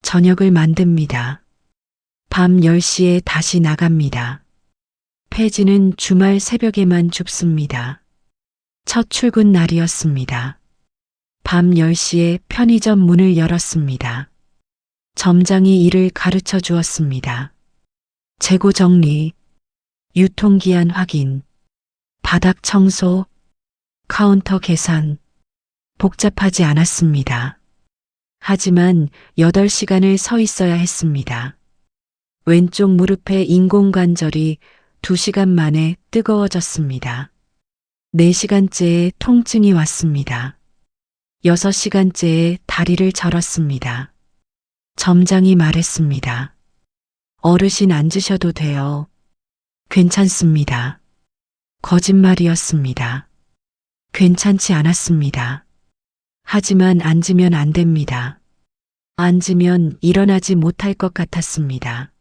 저녁을 만듭니다. 밤 10시에 다시 나갑니다. 폐지는 주말 새벽에만 줍습니다. 첫 출근 날이었습니다. 밤 10시에 편의점 문을 열었습니다. 점장이 일을 가르쳐 주었습니다. 재고 정리, 유통기한 확인, 바닥 청소, 카운터 계산. 복잡하지 않았습니다. 하지만 8시간을 서 있어야 했습니다. 왼쪽 무릎의 인공관절이 2시간 만에 뜨거워졌습니다. 4시간째에 통증이 왔습니다. 6시간째에 다리를 절었습니다. 점장이 말했습니다. 어르신 앉으셔도 돼요. 괜찮습니다. 거짓말이었습니다. 괜찮지 않았습니다. 하지만 앉으면 안 됩니다. 앉으면 일어나지 못할 것 같았습니다.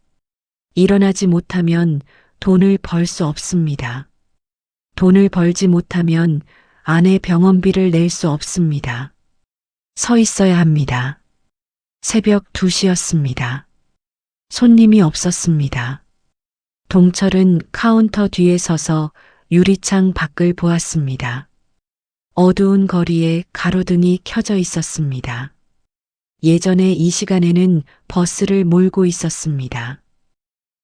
일어나지 못하면 돈을 벌 수 없습니다. 돈을 벌지 못하면 아내 병원비를 낼 수 없습니다. 서 있어야 합니다. 새벽 2시였습니다. 손님이 없었습니다. 동철은 카운터 뒤에 서서 유리창 밖을 보았습니다. 어두운 거리에 가로등이 켜져 있었습니다. 예전에 이 시간에는 버스를 몰고 있었습니다.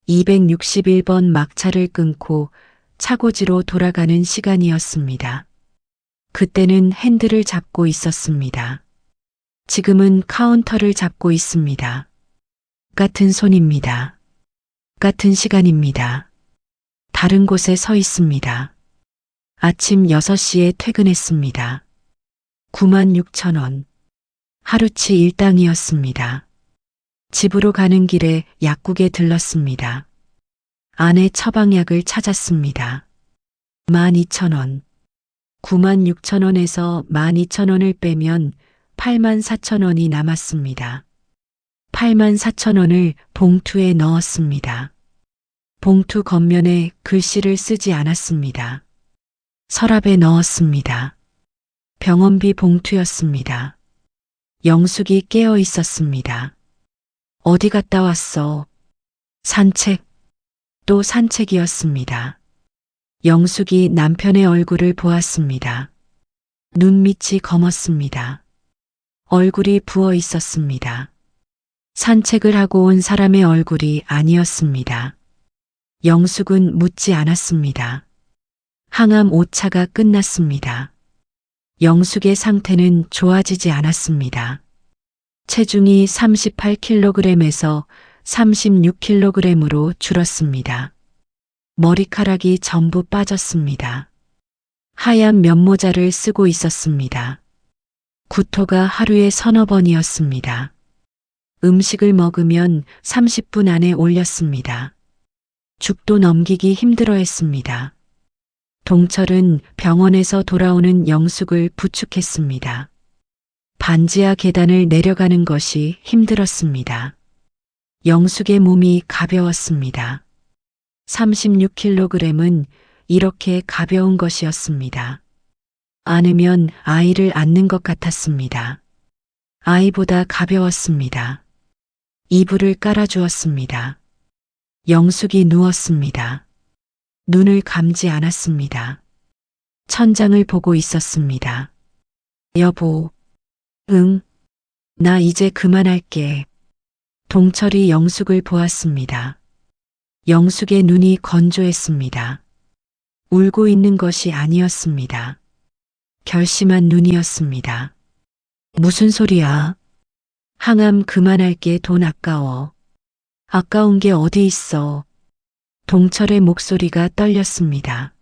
261번 막차를 끊고 차고지로 돌아가는 시간이었습니다. 그때는 핸들을 잡고 있었습니다. 지금은 카운터를 잡고 있습니다. 같은 손입니다. 같은 시간입니다. 다른 곳에 서 있습니다. 아침 6시에 퇴근했습니다. 96,000원. 하루치 일당이었습니다. 집으로 가는 길에 약국에 들렀습니다. 아내 처방약을 찾았습니다. 12,000원. 96,000원에서 12,000원을 빼면 84,000원이 남았습니다. 84,000원을 봉투에 넣었습니다. 봉투 겉면에 글씨를 쓰지 않았습니다. 서랍에 넣었습니다. 병원비 봉투였습니다. 영숙이 깨어 있었습니다. 어디 갔다 왔어? 산책. 또 산책이었습니다. 영숙이 남편의 얼굴을 보았습니다. 눈밑이 검었습니다. 얼굴이 부어 있었습니다. 산책을 하고 온 사람의 얼굴이 아니었습니다. 영숙은 묻지 않았습니다. 항암 5차가 끝났습니다. 영숙의 상태는 좋아지지 않았습니다. 체중이 38kg에서 36kg으로 줄었습니다. 머리카락이 전부 빠졌습니다. 하얀 면모자를 쓰고 있었습니다. 구토가 하루에 서너 번이었습니다. 음식을 먹으면 30분 안에 올렸습니다. 죽도 넘기기 힘들어했습니다. 동철은 병원에서 돌아오는 영숙을 부축했습니다. 반지하 계단을 내려가는 것이 힘들었습니다. 영숙의 몸이 가벼웠습니다. 36kg은 이렇게 가벼운 것이었습니다. 안으면 아이를 안는 것 같았습니다. 아이보다 가벼웠습니다. 이불을 깔아주었습니다. 영숙이 누웠습니다. 눈을 감지 않았습니다. 천장을 보고 있었습니다. 여보. 응. 나 이제 그만할게. 동철이 영숙을 보았습니다. 영숙의 눈이 건조했습니다. 울고 있는 것이 아니었습니다. 결심한 눈이었습니다. 무슨 소리야? 항암 그만할게. 돈 아까워. 아까운 게 어디 있어. 동철의 목소리가 떨렸습니다.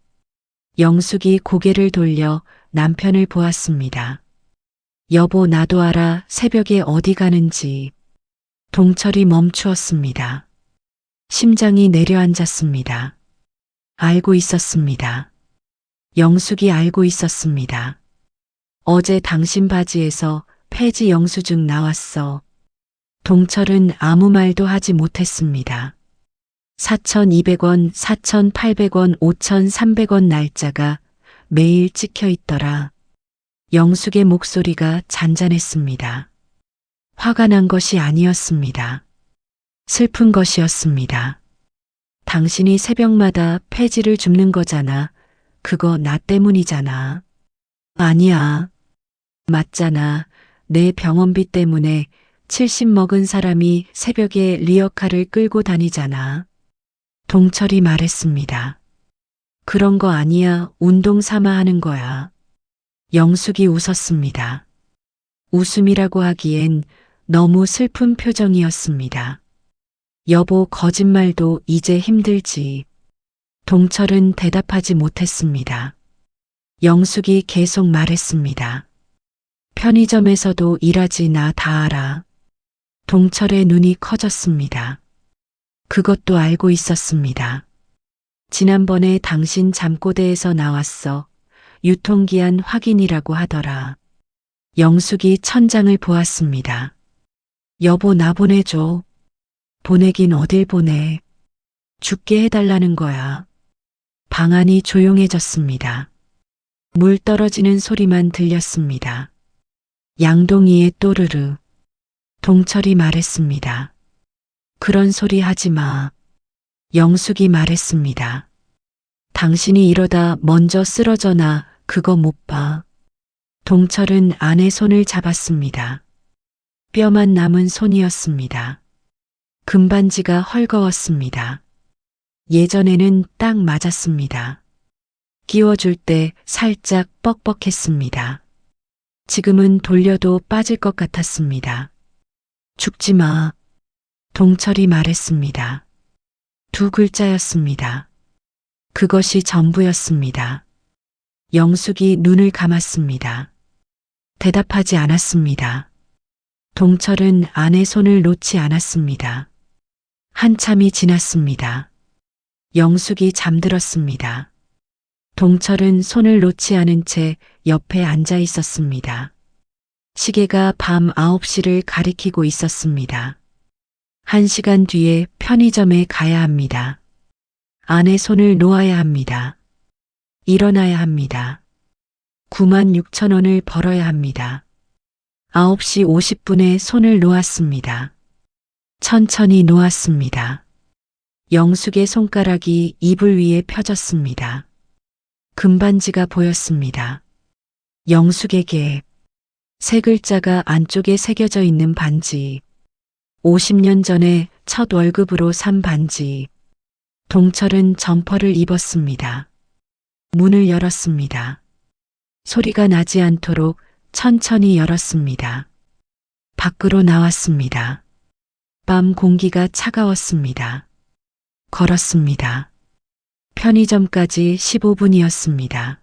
영숙이 고개를 돌려 남편을 보았습니다. 여보, 나도 알아. 새벽에 어디 가는지. 동철이 멈추었습니다. 심장이 내려앉았습니다. 알고 있었습니다. 영숙이 알고 있었습니다. 어제 당신 바지에서 폐지 영수증 나왔어. 동철은 아무 말도 하지 못했습니다. 4,200원, 4,800원, 5,300원 날짜가 매일 찍혀 있더라. 영숙의 목소리가 잔잔했습니다. 화가 난 것이 아니었습니다. 슬픈 것이었습니다. 당신이 새벽마다 폐지를 줍는 거잖아. 그거 나 때문이잖아. 아니야. 맞잖아. 내 병원비 때문에 70 먹은 사람이 새벽에 리어카를 끌고 다니잖아. 동철이 말했습니다. 그런 거 아니야. 운동 삼아 하는 거야. 영숙이 웃었습니다. 웃음이라고 하기엔 너무 슬픈 표정이었습니다. 여보, 거짓말도 이제 힘들지. 동철은 대답하지 못했습니다. 영숙이 계속 말했습니다. 편의점에서도 일하지. 나 다 알아. 동철의 눈이 커졌습니다. 그것도 알고 있었습니다. 지난번에 당신 잠꼬대에서 나왔어. 유통기한 확인이라고 하더라. 영숙이 천장을 보았습니다. 여보, 나 보내줘. 보내긴 어딜 보내. 죽게 해달라는 거야. 방 안이 조용해졌습니다. 물 떨어지는 소리만 들렸습니다. 양동이의 또르르. 동철이 말했습니다. 그런 소리 하지 마. 영숙이 말했습니다. 당신이 이러다 먼저 쓰러져나 그거 못 봐. 동철은 아내 손을 잡았습니다. 뼈만 남은 손이었습니다. 금반지가 헐거웠습니다. 예전에는 딱 맞았습니다. 끼워줄 때 살짝 뻑뻑했습니다. 지금은 돌려도 빠질 것 같았습니다. 죽지 마. 동철이 말했습니다. 두 글자였습니다. 그것이 전부였습니다. 영숙이 눈을 감았습니다. 대답하지 않았습니다. 동철은 아내 손을 놓지 않았습니다. 한참이 지났습니다. 영숙이 잠들었습니다. 동철은 손을 놓지 않은 채 옆에 앉아 있었습니다. 시계가 밤 9시를 가리키고 있었습니다. 1시간 뒤에 편의점에 가야 합니다. 아내 손을 놓아야 합니다. 일어나야 합니다. 96,000원을 벌어야 합니다. 9시 50분에 손을 놓았습니다. 천천히 놓았습니다. 영숙의 손가락이 이불 위에 펴졌습니다. 금반지가 보였습니다. 영숙에게 세 글자가 안쪽에 새겨져 있는 반지. 50년 전에 첫 월급으로 산 반지. 동철은 점퍼를 입었습니다. 문을 열었습니다. 소리가 나지 않도록 천천히 열었습니다. 밖으로 나왔습니다. 밤 공기가 차가웠습니다. 걸었습니다. 편의점까지 15분이었습니다.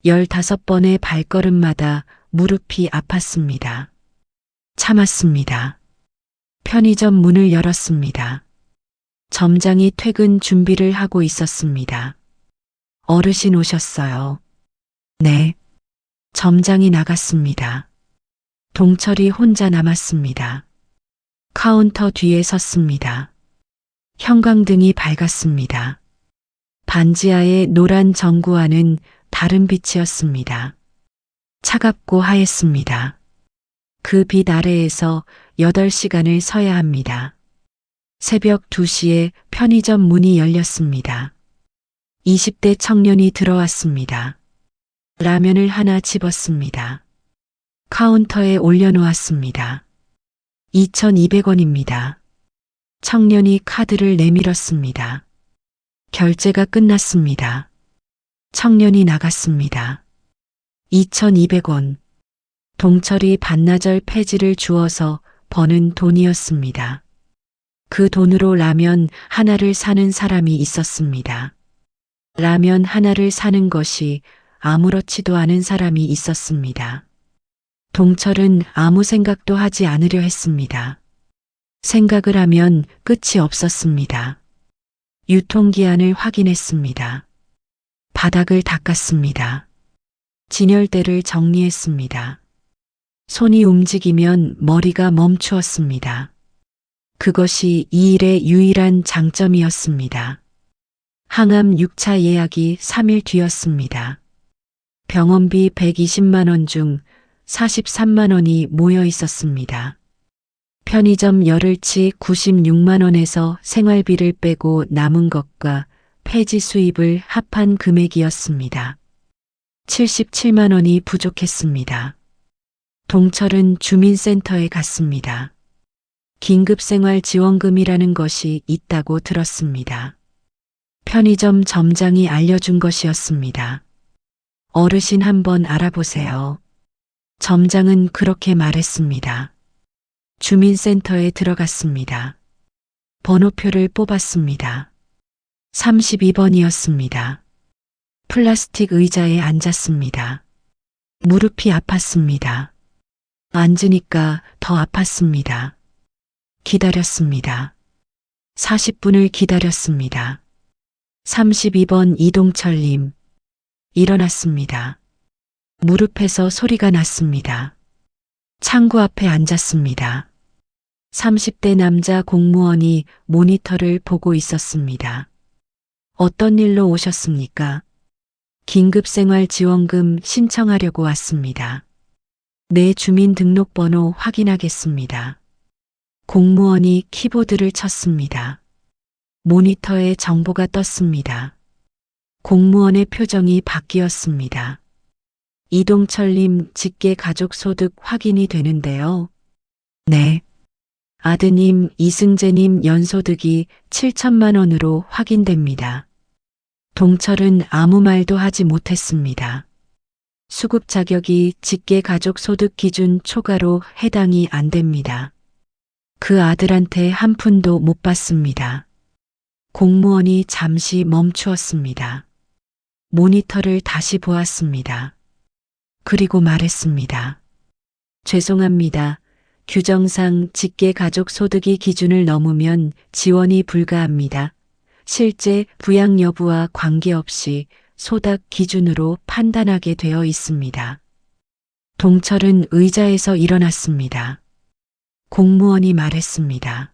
15번의 발걸음마다 무릎이 아팠습니다. 참았습니다. 편의점 문을 열었습니다. 점장이 퇴근 준비를 하고 있었습니다. 어르신 오셨어요. 네. 점장이 나갔습니다. 동철이 혼자 남았습니다. 카운터 뒤에 섰습니다. 형광등이 밝았습니다. 반지하의 노란 전구와는 다른 빛이었습니다. 차갑고 하였습니다. 그 빛 아래에서 8시간을 서야 합니다. 새벽 2시에 편의점 문이 열렸습니다. 20대 청년이 들어왔습니다. 라면을 하나 집었습니다. 카운터에 올려놓았습니다. 2,200원입니다. 청년이 카드를 내밀었습니다. 결제가 끝났습니다. 청년이 나갔습니다. 2,200원. 동철이 반나절 폐지를 주어서 버는 돈이었습니다. 그 돈으로 라면 하나를 사는 사람이 있었습니다. 라면 하나를 사는 것이 아무렇지도 않은 사람이 있었습니다. 동철은 아무 생각도 하지 않으려 했습니다. 생각을 하면 끝이 없었습니다. 유통기한을 확인했습니다. 바닥을 닦았습니다. 진열대를 정리했습니다. 손이 움직이면 머리가 멈추었습니다. 그것이 이 일의 유일한 장점이었습니다. 항암 6차 예약이 3일 뒤였습니다. 병원비 120만 원 중 43만 원이 모여 있었습니다. 편의점 열흘치 96만 원에서 생활비를 빼고 남은 것과 폐지 수입을 합한 금액이었습니다. 77만 원이 부족했습니다. 동철은 주민센터에 갔습니다. 긴급생활지원금이라는 것이 있다고 들었습니다. 편의점 점장이 알려준 것이었습니다. 어르신 한번 알아보세요. 점장은 그렇게 말했습니다. 주민센터에 들어갔습니다. 번호표를 뽑았습니다. 32번이었습니다. 플라스틱 의자에 앉았습니다. 무릎이 아팠습니다. 앉으니까 더 아팠습니다. 기다렸습니다. 40분을 기다렸습니다. 32번 이동철님. 일어났습니다. 무릎에서 소리가 났습니다. 창구 앞에 앉았습니다. 30대 남자 공무원이 모니터를 보고 있었습니다. 어떤 일로 오셨습니까? 긴급생활지원금 신청하려고 왔습니다. 내 주민등록번호 확인하겠습니다. 공무원이 키보드를 쳤습니다. 모니터에 정보가 떴습니다. 공무원의 표정이 바뀌었습니다. 이동철님 직계 가족소득 확인이 되는데요. 네. 아드님 이승재님 연소득이 7천만 원으로 확인됩니다. 동철은 아무 말도 하지 못했습니다. 수급 자격이 직계 가족소득 기준 초과로 해당이 안 됩니다. 그 아들한테 한 푼도 못 받습니다. 공무원이 잠시 멈추었습니다. 모니터를 다시 보았습니다. 그리고 말했습니다. 죄송합니다. 규정상 직계 가족 소득이 기준을 넘으면 지원이 불가합니다. 실제 부양 여부와 관계없이 소득 기준으로 판단하게 되어 있습니다. 동철은 의자에서 일어났습니다. 공무원이 말했습니다.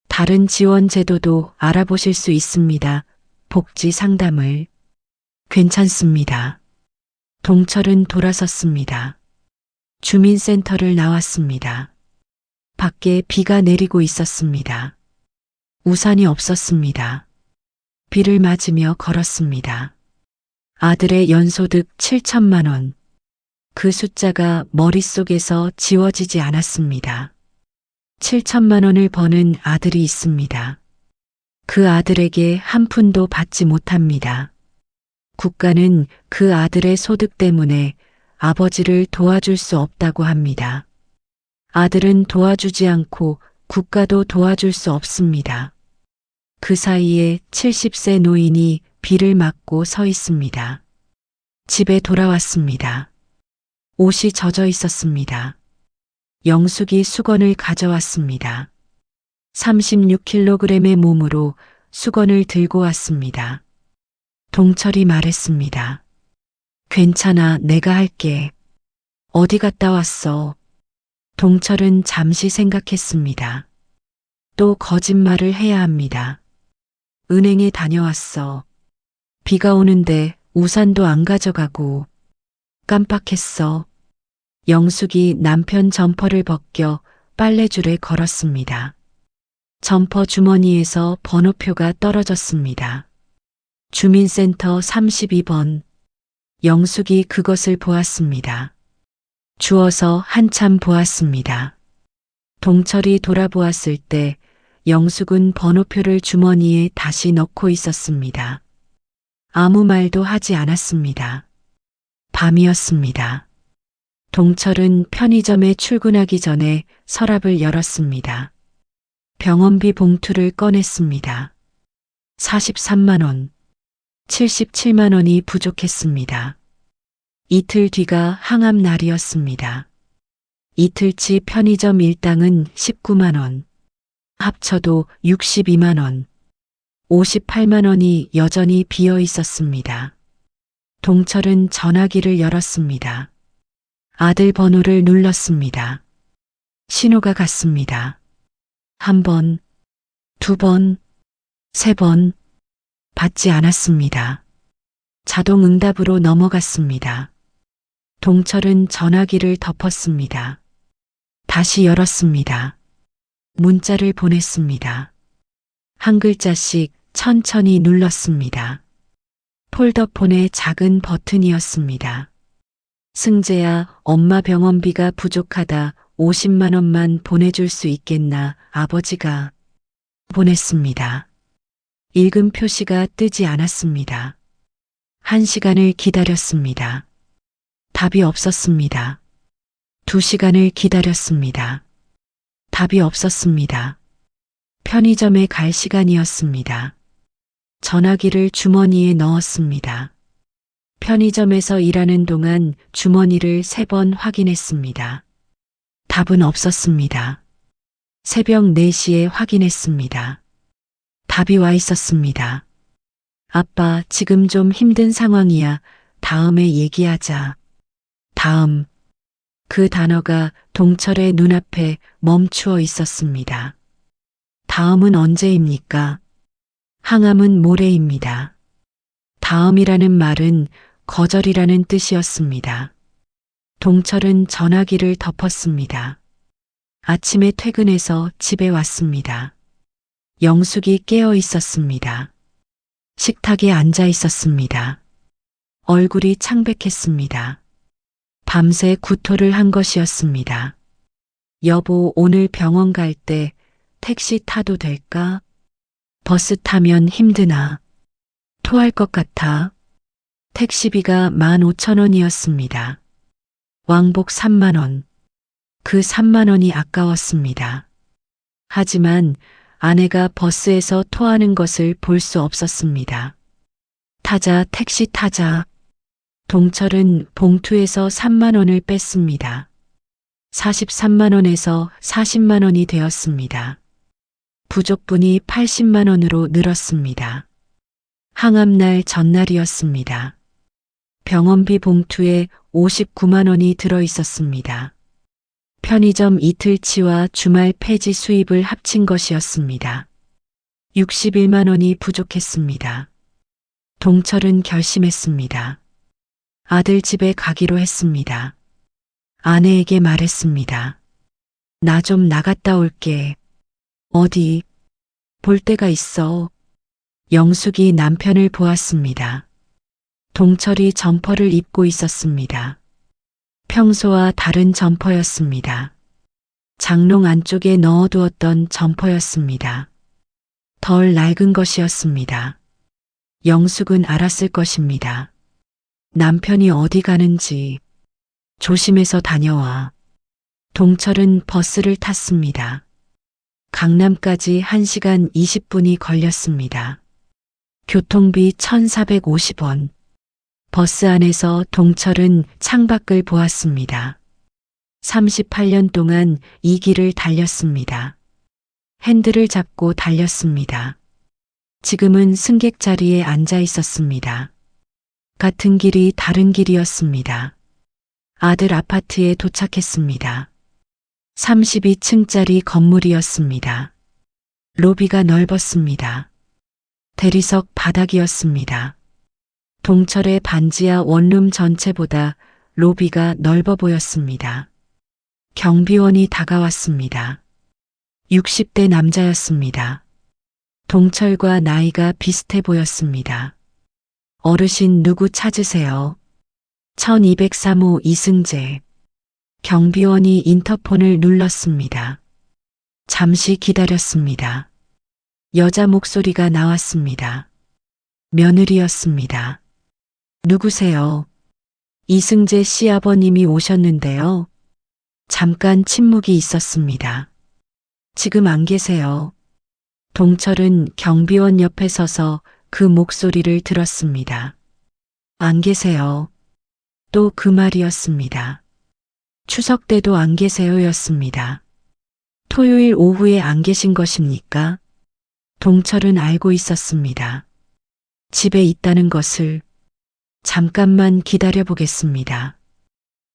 다른 지원 제도도 알아보실 수 있습니다. 복지 상담을. 괜찮습니다. 동철은 돌아섰습니다. 주민센터를 나왔습니다. 밖에 비가 내리고 있었습니다. 우산이 없었습니다. 비를 맞으며 걸었습니다. 아들의 연소득 7천만 원. 그 숫자가 머릿속에서 지워지지 않았습니다. 7천만 원을 버는 아들이 있습니다. 그 아들에게 한 푼도 받지 못합니다. 국가는 그 아들의 소득 때문에 아버지를 도와줄 수 없다고 합니다. 아들은 도와주지 않고 국가도 도와줄 수 없습니다. 그 사이에 70세 노인이 비를 맞고 서 있습니다. 집에 돌아왔습니다. 옷이 젖어 있었습니다. 영숙이 수건을 가져왔습니다. 36kg의 몸으로 수건을 들고 왔습니다. 동철이 말했습니다. 괜찮아, 내가 할게. 어디 갔다 왔어? 동철은 잠시 생각했습니다. 또 거짓말을 해야 합니다. 은행에 다녀왔어. 비가 오는데 우산도 안 가져가고. 깜빡했어. 영숙이 남편 점퍼를 벗겨 빨래줄에 걸었습니다. 점퍼 주머니에서 번호표가 떨어졌습니다. 주민센터 32번. 영숙이 그것을 보았습니다. 주워서 한참 보았습니다. 동철이 돌아보았을 때 영숙은 번호표를 주머니에 다시 넣고 있었습니다. 아무 말도 하지 않았습니다. 밤이었습니다. 동철은 편의점에 출근하기 전에 서랍을 열었습니다. 병원비 봉투를 꺼냈습니다. 43만 원, 77만 원이 부족했습니다. 이틀 뒤가 항암 날이었습니다. 이틀치 편의점 일당은 19만 원, 합쳐도 62만 원, 58만 원이 여전히 비어 있었습니다. 동철은 전화기를 열었습니다. 아들 번호를 눌렀습니다. 신호가 갔습니다. 한 번, 두 번, 세 번, 받지 않았습니다. 자동 응답으로 넘어갔습니다. 동철은 전화기를 덮었습니다. 다시 열었습니다. 문자를 보냈습니다. 한 글자씩 천천히 눌렀습니다. 폴더폰의 작은 버튼이었습니다. 승재야, 엄마 병원비가 부족하다. 50만 원만 보내줄 수 있겠나? 아버지가. 보냈습니다. 읽음 표시가 뜨지 않았습니다. 1시간을 기다렸습니다. 답이 없었습니다. 2시간을 기다렸습니다. 답이 없었습니다. 편의점에 갈 시간이었습니다. 전화기를 주머니에 넣었습니다. 편의점에서 일하는 동안 주머니를 3번 확인했습니다. 답은 없었습니다. 새벽 4시에 확인했습니다. 답이 와 있었습니다. 아빠, 지금 좀 힘든 상황이야. 다음에 얘기하자. 다음. 그 단어가 동철의 눈앞에 멈추어 있었습니다. 다음은 언제입니까? 항암은 모레입니다. 다음이라는 말은 거절이라는 뜻이었습니다. 동철은 전화기를 덮었습니다. 아침에 퇴근해서 집에 왔습니다. 영숙이 깨어 있었습니다. 식탁에 앉아 있었습니다. 얼굴이 창백했습니다. 밤새 구토를 한 것이었습니다. 여보, 오늘 병원 갈 때 택시 타도 될까? 버스 타면 힘드나? 토할 것 같아. 택시비가 15,000원이었습니다. 왕복 3만 원. 그 3만 원이 아까웠습니다. 하지만 아내가 버스에서 토하는 것을 볼 수 없었습니다. 타자, 택시 타자. 동철은 봉투에서 3만 원을 뺐습니다. 43만 원에서 40만 원이 되었습니다. 부족분이 80만 원으로 늘었습니다. 항암날 전날이었습니다. 병원비 봉투에 59만 원이 들어 있었습니다. 편의점 이틀치와 주말 폐지 수입을 합친 것이었습니다. 61만 원이 부족했습니다. 동철은 결심했습니다. 아들 집에 가기로 했습니다. 아내에게 말했습니다. 나 좀 나갔다 올게. 어디? 볼 데가 있어. 영숙이 남편을 보았습니다. 동철이 점퍼를 입고 있었습니다. 평소와 다른 점퍼였습니다. 장롱 안쪽에 넣어두었던 점퍼였습니다. 덜 낡은 것이었습니다. 영숙은 알았을 것입니다. 남편이 어디 가는지 조심해서 다녀와. 동철은 버스를 탔습니다. 강남까지 1시간 20분이 걸렸습니다. 교통비 1,450원. 버스 안에서 동철은 창밖을 보았습니다. 38년 동안 이 길을 달렸습니다. 핸들을 잡고 달렸습니다. 지금은 승객 자리에 앉아 있었습니다. 같은 길이 다른 길이었습니다. 아들 아파트에 도착했습니다. 32층짜리 건물이었습니다. 로비가 넓었습니다. 대리석 바닥이었습니다. 동철의 반지하 원룸 전체보다 로비가 넓어 보였습니다. 경비원이 다가왔습니다. 60대 남자였습니다. 동철과 나이가 비슷해 보였습니다. 어르신 누구 찾으세요? 1203호 이승재. 경비원이 인터폰을 눌렀습니다. 잠시 기다렸습니다. 여자 목소리가 나왔습니다. 며느리였습니다. 누구세요? 이승재 씨 아버님이 오셨는데요. 잠깐 침묵이 있었습니다. 지금 안 계세요. 동철은 경비원 옆에 서서 그 목소리를 들었습니다. 안 계세요. 또 그 말이었습니다. 추석 때도 안 계세요였습니다. 토요일 오후에 안 계신 것입니까? 동철은 알고 있었습니다. 집에 있다는 것을. 잠깐만 기다려 보겠습니다.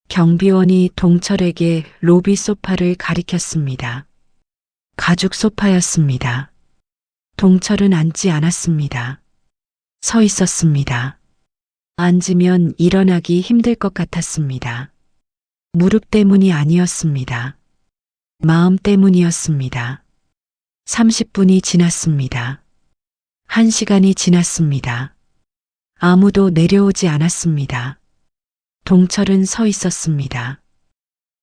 경비원이 동철에게 로비 소파를 가리켰습니다. 가죽 소파였습니다. 동철은 앉지 않았습니다. 서 있었습니다. 앉으면 일어나기 힘들 것 같았습니다. 무릎 때문이 아니었습니다. 마음 때문이었습니다. 30분이 지났습니다. 1시간이 지났습니다. 아무도 내려오지 않았습니다. 동철은 서 있었습니다.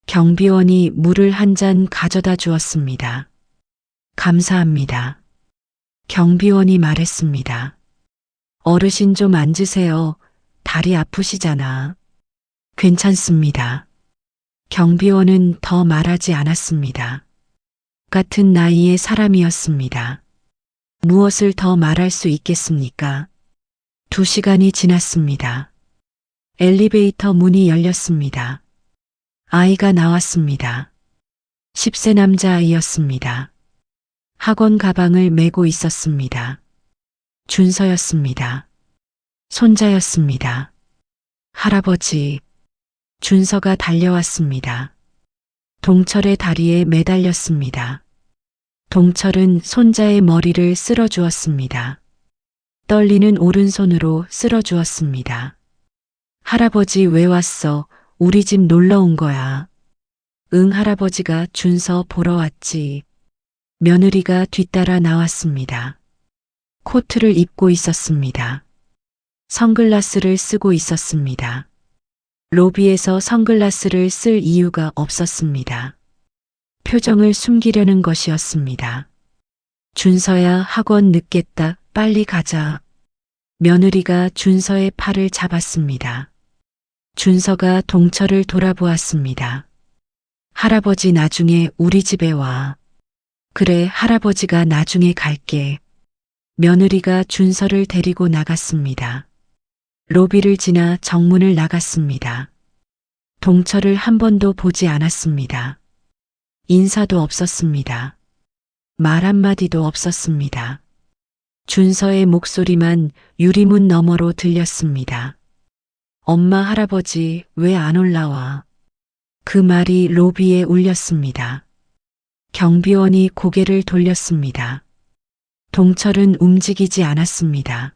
경비원이 물을 한 잔 가져다 주었습니다. 감사합니다. 경비원이 말했습니다. 어르신 좀 앉으세요. 다리 아프시잖아. 괜찮습니다. 경비원은 더 말하지 않았습니다. 같은 나이의 사람이었습니다. 무엇을 더 말할 수 있겠습니까? 2시간이 지났습니다. 엘리베이터 문이 열렸습니다. 아이가 나왔습니다. 10세 남자아이였습니다. 학원 가방을 메고 있었습니다. 준서였습니다. 손자였습니다. 할아버지. 준서가 달려왔습니다. 동철의 다리에 매달렸습니다. 동철은 손자의 머리를 쓸어주었습니다. 떨리는 오른손으로 쓸어주었습니다. 할아버지 왜 왔어? 우리 집 놀러 온 거야. 응, 할아버지가 준서 보러 왔지. 며느리가 뒤따라 나왔습니다. 코트를 입고 있었습니다. 선글라스를 쓰고 있었습니다. 로비에서 선글라스를 쓸 이유가 없었습니다. 표정을 숨기려는 것이었습니다. 준서야, 학원 늦겠다. 빨리 가자. 며느리가 준서의 팔을 잡았습니다. 준서가 동철을 돌아보았습니다. 할아버지 나중에 우리 집에 와. 그래, 할아버지가 나중에 갈게. 며느리가 준서를 데리고 나갔습니다. 로비를 지나 정문을 나갔습니다. 동철을 한 번도 보지 않았습니다. 인사도 없었습니다. 말 한마디도 없었습니다. 준서의 목소리만 유리문 너머로 들렸습니다. 엄마, 할아버지 왜 안 올라와? 그 말이 로비에 울렸습니다. 경비원이 고개를 돌렸습니다. 동철은 움직이지 않았습니다.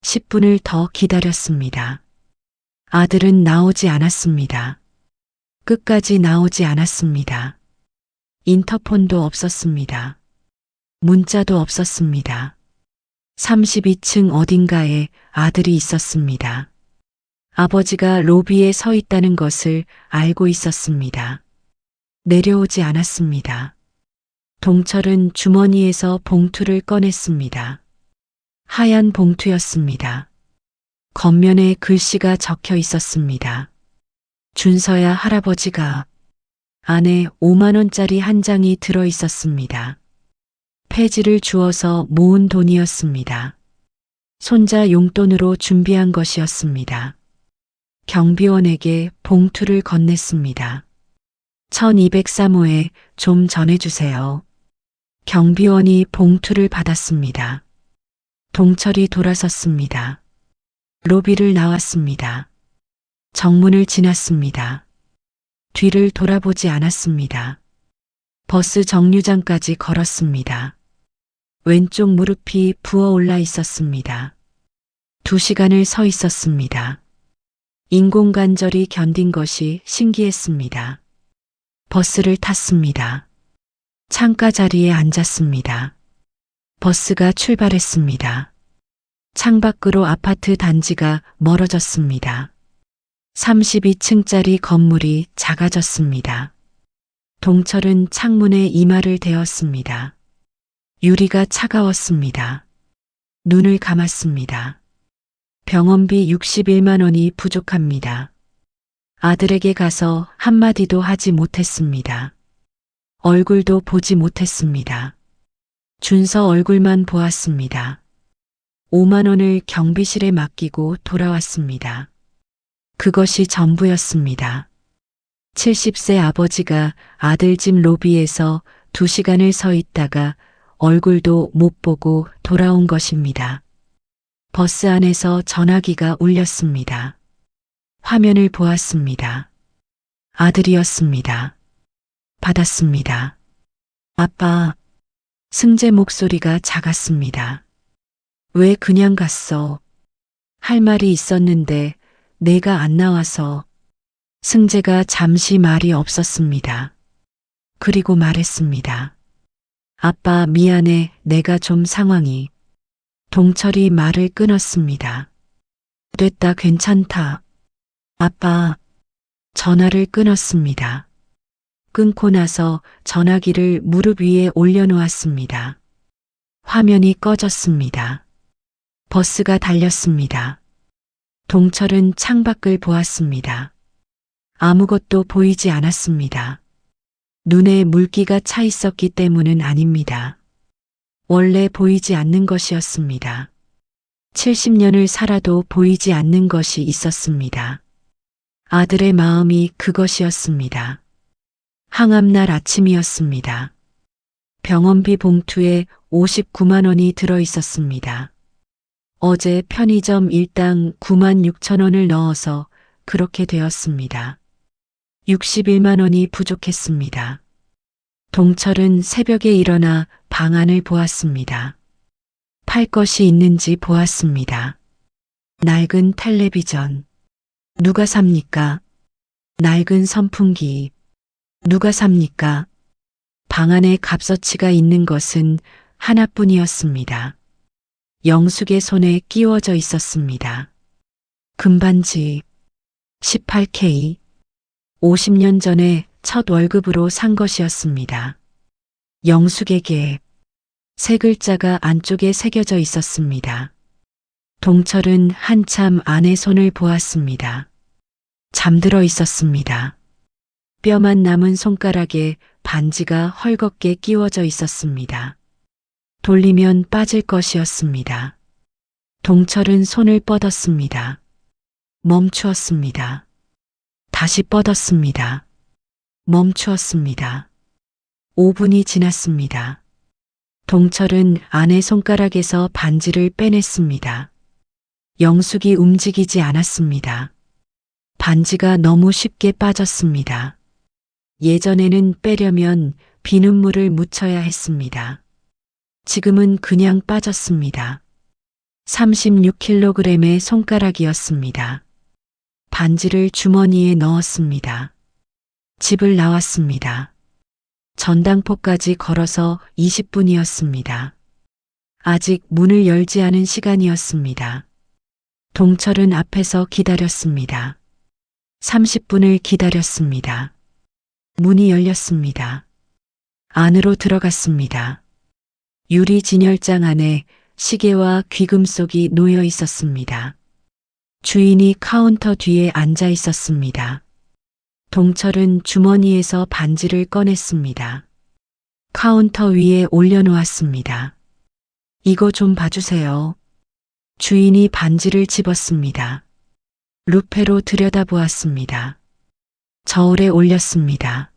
10분을 더 기다렸습니다. 아들은 나오지 않았습니다. 끝까지 나오지 않았습니다. 인터폰도 없었습니다. 문자도 없었습니다. 32층 어딘가에 아들이 있었습니다. 아버지가 로비에 서 있다는 것을 알고 있었습니다. 내려오지 않았습니다. 동철은 주머니에서 봉투를 꺼냈습니다. 하얀 봉투였습니다. 겉면에 글씨가 적혀 있었습니다. 준서야, 할아버지가. 안에 5만 원짜리 한 장이 들어 있었습니다. 폐지를 주어서 모은 돈이었습니다. 손자 용돈으로 준비한 것이었습니다. 경비원에게 봉투를 건넸습니다. 1203호에 좀 전해주세요. 경비원이 봉투를 받았습니다. 동철이 돌아섰습니다. 로비를 나왔습니다. 정문을 지났습니다. 뒤를 돌아보지 않았습니다. 버스 정류장까지 걸었습니다. 왼쪽 무릎이 부어올라 있었습니다. 2시간을 서 있었습니다. 인공관절이 견딘 것이 신기했습니다. 버스를 탔습니다. 창가 자리에 앉았습니다. 버스가 출발했습니다. 창밖으로 아파트 단지가 멀어졌습니다. 32층짜리 건물이 작아졌습니다. 동철은 창문에 이마를 대었습니다. 유리가 차가웠습니다. 눈을 감았습니다. 병원비 61만 원이 부족합니다. 아들에게 가서 한마디도 하지 못했습니다. 얼굴도 보지 못했습니다. 준서 얼굴만 보았습니다. 5만 원을 경비실에 맡기고 돌아왔습니다. 그것이 전부였습니다. 70세 아버지가 아들 집 로비에서 2시간을 서 있다가 얼굴도 못 보고 돌아온 것입니다. 버스 안에서 전화기가 울렸습니다. 화면을 보았습니다. 아들이었습니다. 받았습니다. 아빠. 승재 목소리가 작았습니다. 왜 그냥 갔어? 할 말이 있었는데 내가 안 나와서. 승재가 잠시 말이 없었습니다. 그리고 말했습니다. 아빠 미안해, 내가 좀 상황이. 동철이 말을 끊었습니다. 됐다, 괜찮다. 아빠. 전화를 끊었습니다. 끊고 나서 전화기를 무릎 위에 올려놓았습니다. 화면이 꺼졌습니다. 버스가 달렸습니다. 동철은 창밖을 보았습니다. 아무것도 보이지 않았습니다. 눈에 물기가 차 있었기 때문은 아닙니다. 원래 보이지 않는 것이었습니다. 70년을 살아도 보이지 않는 것이 있었습니다. 아들의 마음이 그것이었습니다. 항암날 아침이었습니다. 병원비 봉투에 59만 원이 들어 있었습니다. 어제 편의점 일당 9만 6천 원을 넣어서 그렇게 되었습니다. 61만 원이 부족했습니다. 동철은 새벽에 일어나 방안을 보았습니다. 팔 것이 있는지 보았습니다. 낡은 텔레비전. 누가 삽니까? 낡은 선풍기. 누가 삽니까? 방 안에 값어치가 있는 것은 하나뿐이었습니다. 영숙의 손에 끼워져 있었습니다. 금반지 18K. 50년 전에 첫 월급으로 산 것이었습니다. 영숙에게 세 글자가 안쪽에 새겨져 있었습니다. 동철은 한참 아내 손을 보았습니다. 잠들어 있었습니다. 뼈만 남은 손가락에 반지가 헐겁게 끼워져 있었습니다. 돌리면 빠질 것이었습니다. 동철은 손을 뻗었습니다. 멈추었습니다. 다시 뻗었습니다. 멈추었습니다. 5분이 지났습니다. 동철은 아내 손가락에서 반지를 빼냈습니다. 영숙이 움직이지 않았습니다. 반지가 너무 쉽게 빠졌습니다. 예전에는 빼려면 비눗물을 묻혀야 했습니다. 지금은 그냥 빠졌습니다. 36kg의 손가락이었습니다. 반지를 주머니에 넣었습니다. 집을 나왔습니다. 전당포까지 걸어서 20분이었습니다. 아직 문을 열지 않은 시간이었습니다. 동철은 앞에서 기다렸습니다. 30분을 기다렸습니다. 문이 열렸습니다. 안으로 들어갔습니다. 유리 진열장 안에 시계와 귀금속이 놓여 있었습니다. 주인이 카운터 뒤에 앉아 있었습니다. 동철은 주머니에서 반지를 꺼냈습니다. 카운터 위에 올려놓았습니다. 이거 좀 봐주세요. 주인이 반지를 집었습니다. 루페로 들여다보았습니다. 저울에 올렸습니다.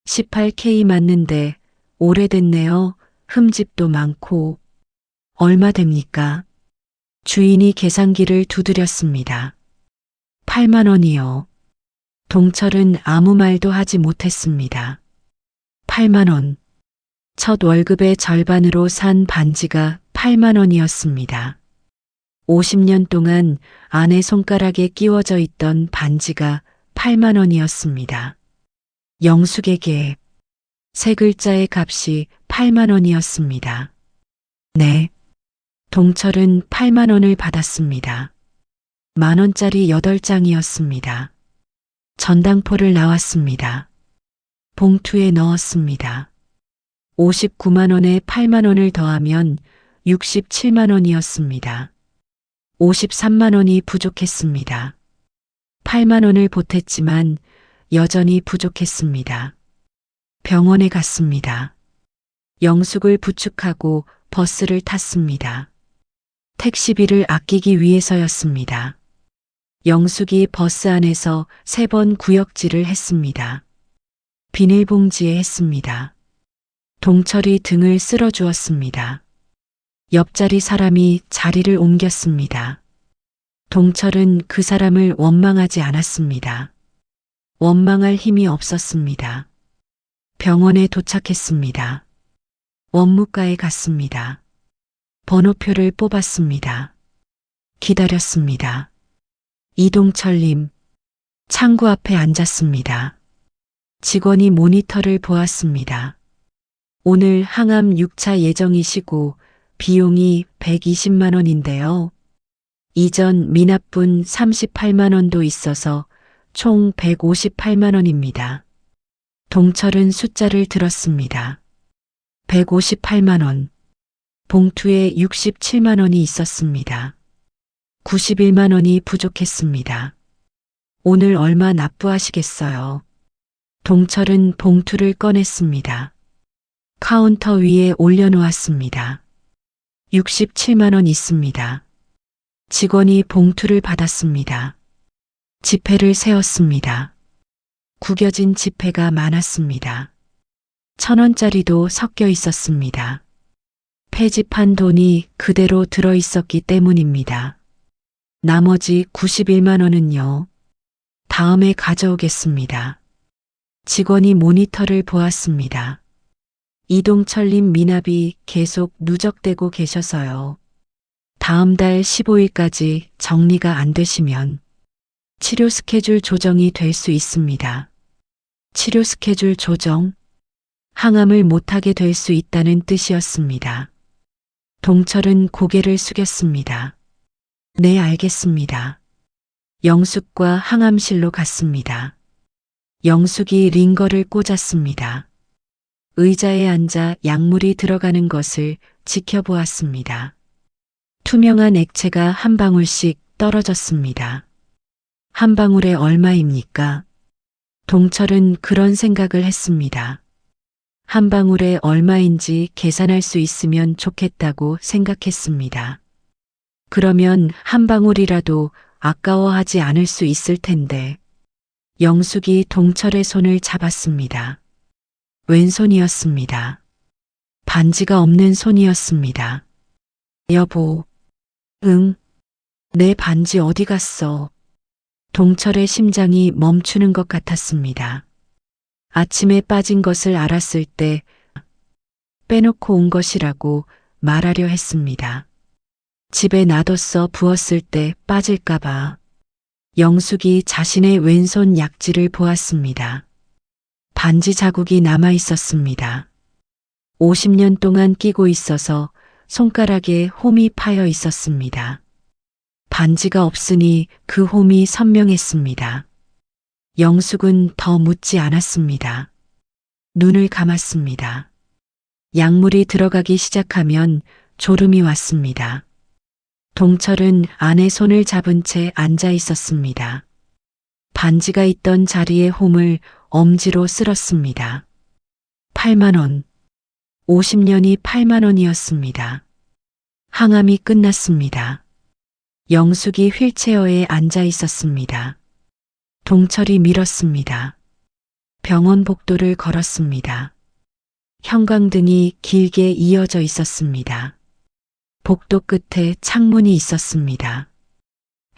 18K 맞는데 오래됐네요. 흠집도 많고. 얼마 됩니까? 주인이 계산기를 두드렸습니다. 8만 원이요. 동철은 아무 말도 하지 못했습니다. 8만 원. 첫 월급의 절반으로 산 반지가 8만 원이었습니다. 50년 동안 아내 손가락에 끼워져 있던 반지가 8만 원이었습니다. 영숙에게 세 글자의 값이 8만 원이었습니다. 네. 동철은 8만 원을 받았습니다. 10,000원짜리 8장이었습니다. 전당포를 나왔습니다. 봉투에 넣었습니다. 59만 원에 8만 원을 더하면 67만 원이었습니다. 53만 원이 부족했습니다. 8만 원을 보탰지만 여전히 부족했습니다. 병원에 갔습니다. 영숙을 부축하고 버스를 탔습니다. 택시비를 아끼기 위해서였습니다. 영숙이 버스 안에서 3번 구역질을 했습니다. 비닐봉지에 했습니다. 동철이 등을 쓸어주었습니다. 옆자리 사람이 자리를 옮겼습니다. 동철은 그 사람을 원망하지 않았습니다. 원망할 힘이 없었습니다. 병원에 도착했습니다. 원무과에 갔습니다. 번호표를 뽑았습니다. 기다렸습니다. 이동철님, 창구 앞에 앉았습니다. 직원이 모니터를 보았습니다. 오늘 항암 6차 예정이시고 비용이 120만 원인데요. 이전 미납분 38만 원도 있어서 총 158만 원입니다. 동철은 숫자를 들었습니다. 158만 원. 봉투에 67만 원이 있었습니다. 91만 원이 부족했습니다. 오늘 얼마 납부하시겠어요? 동철은 봉투를 꺼냈습니다. 카운터 위에 올려놓았습니다. 67만 원 있습니다. 직원이 봉투를 받았습니다. 지폐를 세었습니다. 구겨진 지폐가 많았습니다. 1,000원짜리도 섞여 있었습니다. 폐지판 돈이 그대로 들어 있었기 때문입니다. 나머지 91만 원은요. 다음에 가져오겠습니다. 직원이 모니터를 보았습니다. 이동철님 미납이 계속 누적되고 계셔서요. 다음 달 15일까지 정리가 안 되시면 치료 스케줄 조정이 될 수 있습니다. 치료 스케줄 조정? 항암을 못하게 될 수 있다는 뜻이었습니다. 동철은 고개를 숙였습니다. 네, 알겠습니다. 영숙과 항암실로 갔습니다. 영숙이 링거를 꽂았습니다. 의자에 앉아 약물이 들어가는 것을 지켜보았습니다. 투명한 액체가 한 방울씩 떨어졌습니다. 한 방울에 얼마입니까? 동철은 그런 생각을 했습니다. 한 방울에 얼마인지 계산할 수 있으면 좋겠다고 생각했습니다. 그러면 한 방울이라도 아까워하지 않을 수 있을 텐데. 영숙이 동철의 손을 잡았습니다. 왼손이었습니다. 반지가 없는 손이었습니다. 여보. 응. 내 반지 어디 갔어? 동철의 심장이 멈추는 것 같았습니다. 아침에 빠진 것을 알았을 때 빼놓고 온 것이라고 말하려 했습니다. 집에 놔뒀어 부었을 때 빠질까봐. 영숙이 자신의 왼손 약지를 보았습니다. 반지 자국이 남아 있었습니다. 50년 동안 끼고 있어서 손가락에 홈이 파여 있었습니다. 반지가 없으니 그 홈이 선명했습니다. 영숙은 더 묻지 않았습니다. 눈을 감았습니다. 약물이 들어가기 시작하면 졸음이 왔습니다. 동철은 아내 손을 잡은 채 앉아 있었습니다. 반지가 있던 자리에 홈을 엄지로 쓸었습니다. 8만 원. 50년이 8만 원이었습니다. 항암이 끝났습니다. 영숙이 휠체어에 앉아 있었습니다. 동철이 밀었습니다. 병원 복도를 걸었습니다. 형광등이 길게 이어져 있었습니다. 복도 끝에 창문이 있었습니다.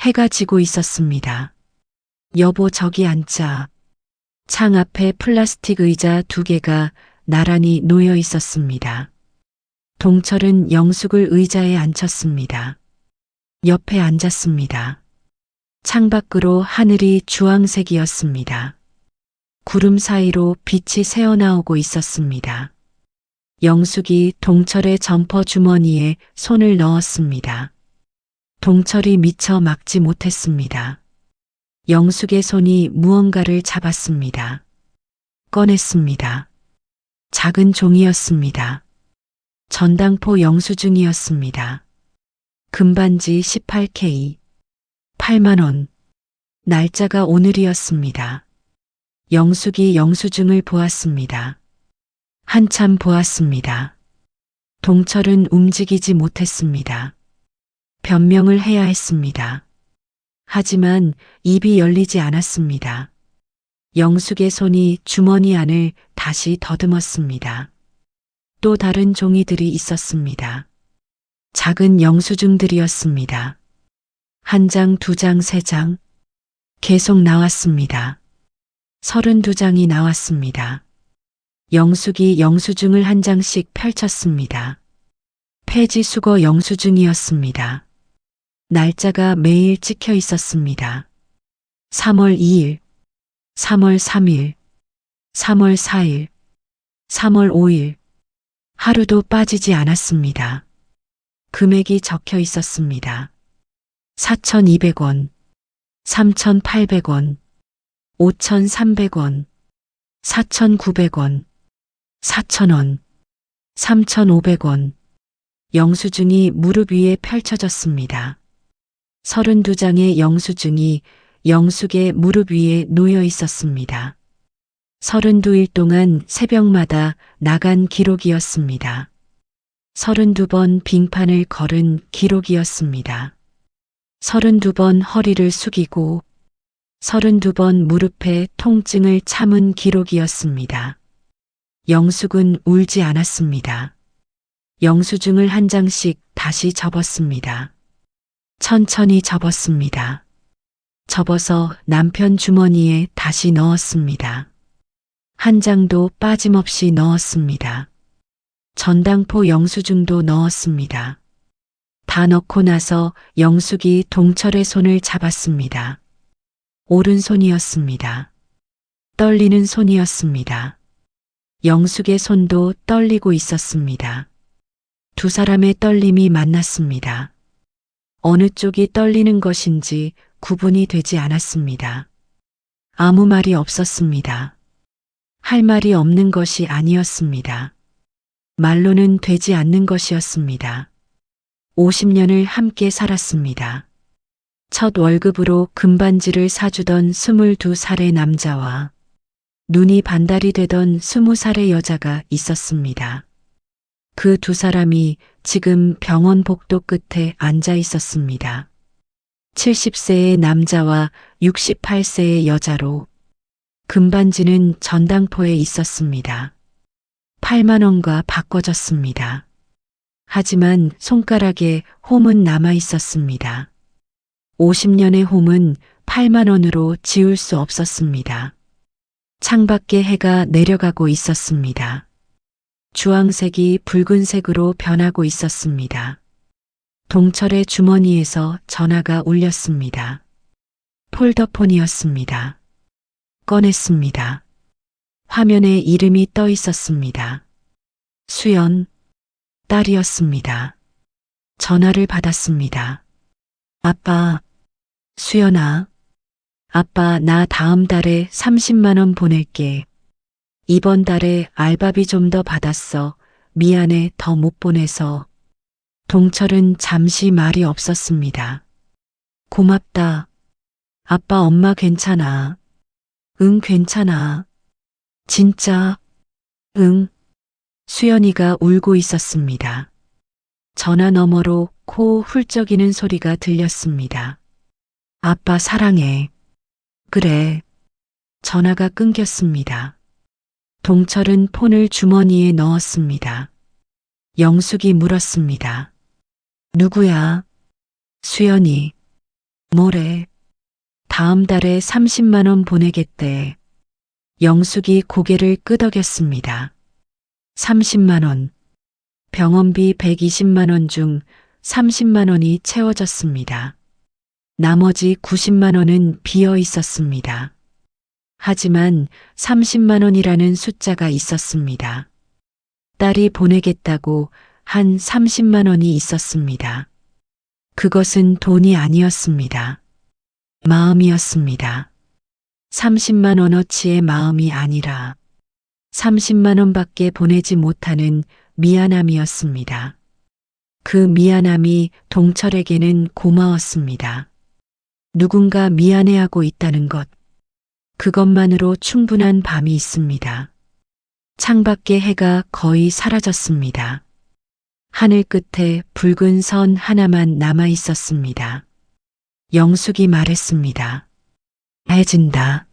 해가 지고 있었습니다. 여보, 저기 앉자. 창 앞에 플라스틱 의자 2개가 나란히 놓여 있었습니다. 동철은 영숙을 의자에 앉혔습니다. 옆에 앉았습니다. 창밖으로 하늘이 주황색이었습니다. 구름 사이로 빛이 새어나오고 있었습니다. 영숙이 동철의 점퍼 주머니에 손을 넣었습니다. 동철이 미처 막지 못했습니다. 영숙의 손이 무언가를 잡았습니다. 꺼냈습니다. 작은 종이였습니다. 전당포 영수증이었습니다. 금반지 18K. 8만 원. 날짜가 오늘이었습니다. 영숙이 영수증을 보았습니다. 한참 보았습니다. 동철은 움직이지 못했습니다. 변명을 해야 했습니다. 하지만 입이 열리지 않았습니다. 영숙의 손이 주머니 안을 다시 더듬었습니다. 또 다른 종이들이 있었습니다. 작은 영수증들이었습니다. 1장, 2장, 3장. 계속 나왔습니다. 32장이 나왔습니다. 영숙이 영수증을 1장씩 펼쳤습니다. 폐지 수거 영수증이었습니다. 날짜가 매일 찍혀 있었습니다. 3월 2일, 3월 3일, 3월 4일, 3월 5일. 하루도 빠지지 않았습니다. 금액이 적혀 있었습니다. 4,200원, 3,800원, 5,300원, 4,900원, 4,000원, 3,500원. 영수증이 무릎 위에 펼쳐졌습니다. 32장의 영수증이 영숙의 무릎 위에 놓여 있었습니다. 32일 동안 새벽마다 나간 기록이었습니다. 32번 빙판을 걸은 기록이었습니다. 32번 허리를 숙이고 32번 무릎에 통증을 참은 기록이었습니다. 영숙은 울지 않았습니다. 영수증을 한 장씩 다시 접었습니다. 천천히 접었습니다. 접어서 남편 주머니에 다시 넣었습니다. 한 장도 빠짐없이 넣었습니다. 전당포 영수증도 넣었습니다. 다 넣고 나서 영숙이 동철의 손을 잡았습니다. 오른손이었습니다. 떨리는 손이었습니다. 영숙의 손도 떨리고 있었습니다. 두 사람의 떨림이 만났습니다. 어느 쪽이 떨리는 것인지 구분이 되지 않았습니다. 아무 말이 없었습니다. 할 말이 없는 것이 아니었습니다. 말로는 되지 않는 것이었습니다. 50년을 함께 살았습니다. 첫 월급으로 금반지를 사주던 22살의 남자와 눈이 반달이 되던 20살의 여자가 있었습니다. 그 두 사람이 지금 병원 복도 끝에 앉아 있었습니다. 70세의 남자와 68세의 여자로 금반지는 전당포에 있었습니다. 8만 원과 바꿔졌습니다. 하지만 손가락에 홈은 남아 있었습니다. 50년의 홈은 8만 원으로 지울 수 없었습니다. 창밖에 해가 내려가고 있었습니다. 주황색이 붉은색으로 변하고 있었습니다. 동철의 주머니에서 전화가 울렸습니다. 폴더폰이었습니다. 꺼냈습니다. 화면에 이름이 떠 있었습니다. 수연, 딸이었습니다. 전화를 받았습니다. 아빠, 수연아. 아빠, 나 다음 달에 30만 원 보낼게. 이번 달에 알바비 좀 더 받았어. 미안해, 더 못 보내서. 동철은 잠시 말이 없었습니다. 고맙다. 아빠, 엄마 괜찮아. 응, 괜찮아. 진짜? 응. 수연이가 울고 있었습니다. 전화 너머로 코 훌쩍이는 소리가 들렸습니다. 아빠 사랑해. 그래. 전화가 끊겼습니다. 동철은 폰을 주머니에 넣었습니다. 영숙이 물었습니다. 누구야? 수연이. 뭐래? 다음 달에 30만 원 보내겠대. 영숙이 고개를 끄덕였습니다. 30만 원. 병원비 120만 원 중 30만 원이 채워졌습니다. 나머지 90만 원은 비어 있었습니다. 하지만 30만 원이라는 숫자가 있었습니다. 딸이 보내겠다고 한 30만 원이 있었습니다. 그것은 돈이 아니었습니다. 마음이었습니다. 30만 원어치의 마음이 아니라 30만 원밖에 보내지 못하는 미안함이었습니다. 그 미안함이 동철에게는 고마웠습니다. 누군가 미안해하고 있다는 것, 그것만으로 충분한 밤이 있습니다. 창밖에 해가 거의 사라졌습니다. 하늘 끝에 붉은 선 하나만 남아 있었습니다. 영숙이 말했습니다. 해진다.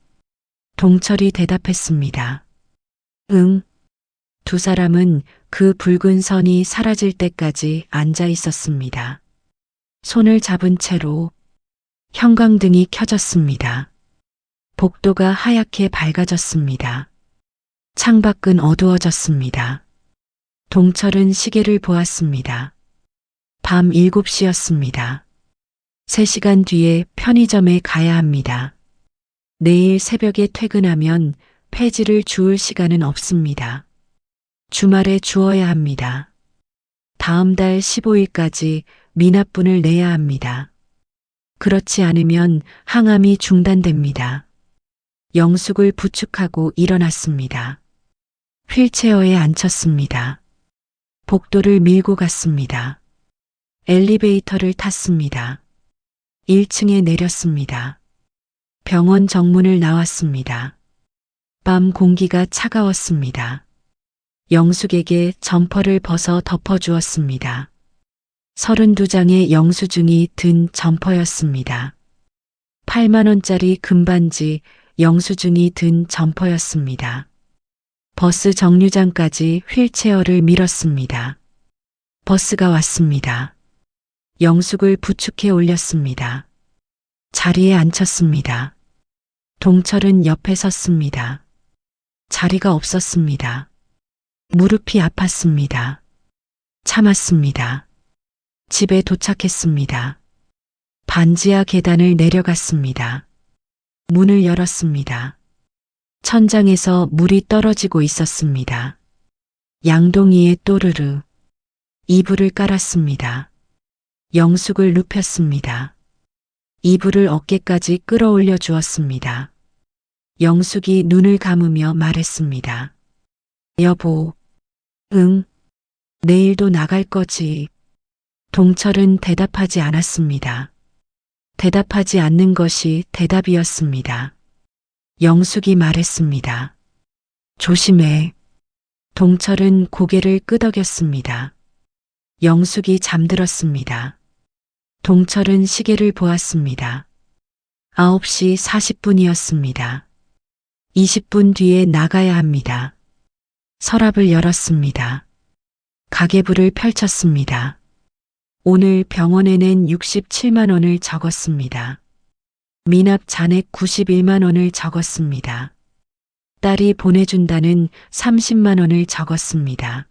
동철이 대답했습니다. 응. 두 사람은 그 붉은 선이 사라질 때까지 앉아 있었습니다. 손을 잡은 채로 형광등이 켜졌습니다. 복도가 하얗게 밝아졌습니다. 창밖은 어두워졌습니다. 동철은 시계를 보았습니다. 밤 7시였습니다. 3시간 뒤에 편의점에 가야 합니다. 내일 새벽에 퇴근하면 폐지를 주울 시간은 없습니다. 주말에 주어야 합니다. 다음 달 15일까지 미납분을 내야 합니다. 그렇지 않으면 항암이 중단됩니다. 영숙을 부축하고 일어났습니다. 휠체어에 앉혔습니다. 복도를 밀고 갔습니다. 엘리베이터를 탔습니다. 1층에 내렸습니다. 병원 정문을 나왔습니다. 밤 공기가 차가웠습니다. 영숙에게 점퍼를 벗어 덮어주었습니다. 32장의 영수증이 든 점퍼였습니다. 8만 원짜리 금반지 영수증이 든 점퍼였습니다. 버스 정류장까지 휠체어를 밀었습니다. 버스가 왔습니다. 영숙을 부축해 올렸습니다. 자리에 앉혔습니다. 동철은 옆에 섰습니다. 자리가 없었습니다. 무릎이 아팠습니다. 참았습니다. 집에 도착했습니다. 반지하 계단을 내려갔습니다. 문을 열었습니다. 천장에서 물이 떨어지고 있었습니다. 양동이에 또르르. 이불을 깔았습니다. 영숙을 눕혔습니다. 이불을 어깨까지 끌어올려 주었습니다. 영숙이 눈을 감으며 말했습니다. 여보. 응. 내일도 나갈 거지. 동철은 대답하지 않았습니다. 대답하지 않는 것이 대답이었습니다. 영숙이 말했습니다. 조심해. 동철은 고개를 끄덕였습니다. 영숙이 잠들었습니다. 동철은 시계를 보았습니다. 9시 40분이었습니다. 20분 뒤에 나가야 합니다. 서랍을 열었습니다. 가계부를 펼쳤습니다. 오늘 병원에 낸 67만 원을 적었습니다. 미납 잔액 91만 원을 적었습니다. 딸이 보내준다는 30만 원을 적었습니다.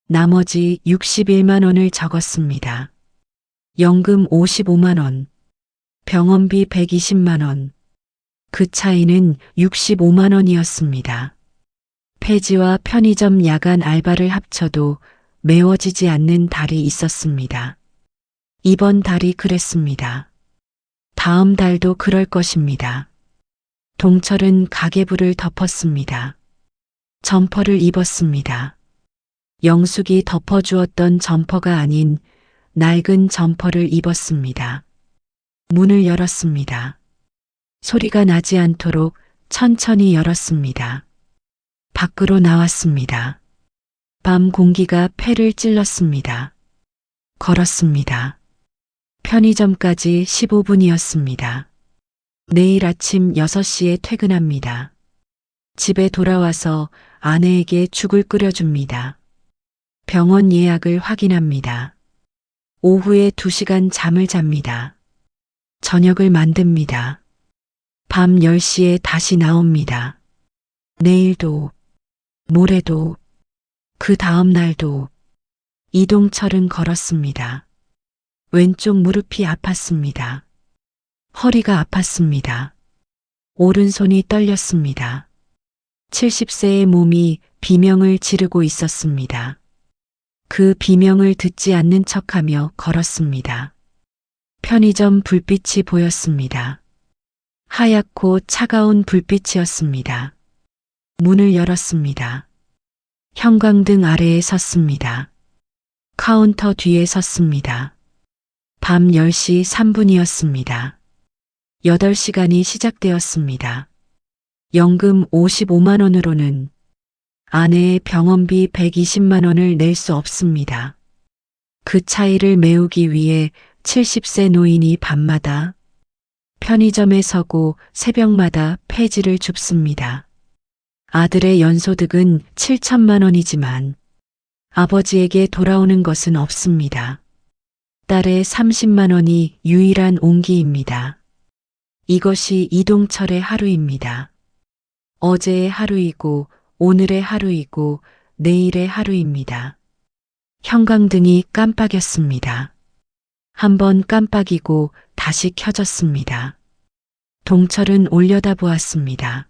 나머지 61만 원을 적었습니다. 연금 55만 원, 병원비 120만 원, 그 차이는 65만 원이었습니다. 폐지와 편의점 야간 알바를 합쳐도 메워지지 않는 달이 있었습니다. 이번 달이 그랬습니다. 다음 달도 그럴 것입니다. 동철은 가계부를 덮었습니다. 점퍼를 입었습니다. 영숙이 덮어주었던 점퍼가 아닌 낡은 점퍼를 입었습니다. 문을 열었습니다. 소리가 나지 않도록 천천히 열었습니다. 밖으로 나왔습니다. 밤 공기가 폐를 찔렀습니다. 걸었습니다. 편의점까지 15분이었습니다. 내일 아침 6시에 퇴근합니다. 집에 돌아와서 아내에게 죽을 끓여줍니다. 병원 예약을 확인합니다. 오후에 2시간 잠을 잡니다. 저녁을 만듭니다. 밤 10시에 다시 나옵니다. 내일도, 모레도, 그 다음 날도. 이동철은 걸었습니다. 왼쪽 무릎이 아팠습니다. 허리가 아팠습니다. 오른손이 떨렸습니다. 70세의 몸이 비명을 지르고 있었습니다. 그 비명을 듣지 않는 척하며 걸었습니다. 편의점 불빛이 보였습니다. 하얗고 차가운 불빛이었습니다. 문을 열었습니다. 형광등 아래에 섰습니다. 카운터 뒤에 섰습니다. 밤 10시 3분이었습니다. 8시간이 시작되었습니다. 연금 55만 원으로는 아내의 병원비 120만 원을 낼 수 없습니다. 그 차이를 메우기 위해 70세 노인이 밤마다 편의점에 서고 새벽마다 폐지를 줍습니다. 아들의 연소득은 7천만 원이지만 아버지에게 돌아오는 것은 없습니다. 딸의 30만 원이 유일한 온기입니다. 이것이 이동철의 하루입니다. 어제의 하루이고 오늘의 하루이고 내일의 하루입니다. 형광등이 깜빡였습니다. 한번 깜빡이고 다시 켜졌습니다. 동철은 올려다보았습니다.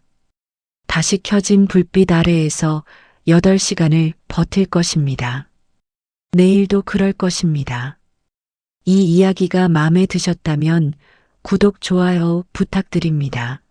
다시 켜진 불빛 아래에서 8시간을 버틸 것입니다. 내일도 그럴 것입니다. 이 이야기가 마음에 드셨다면 구독, 좋아요 부탁드립니다.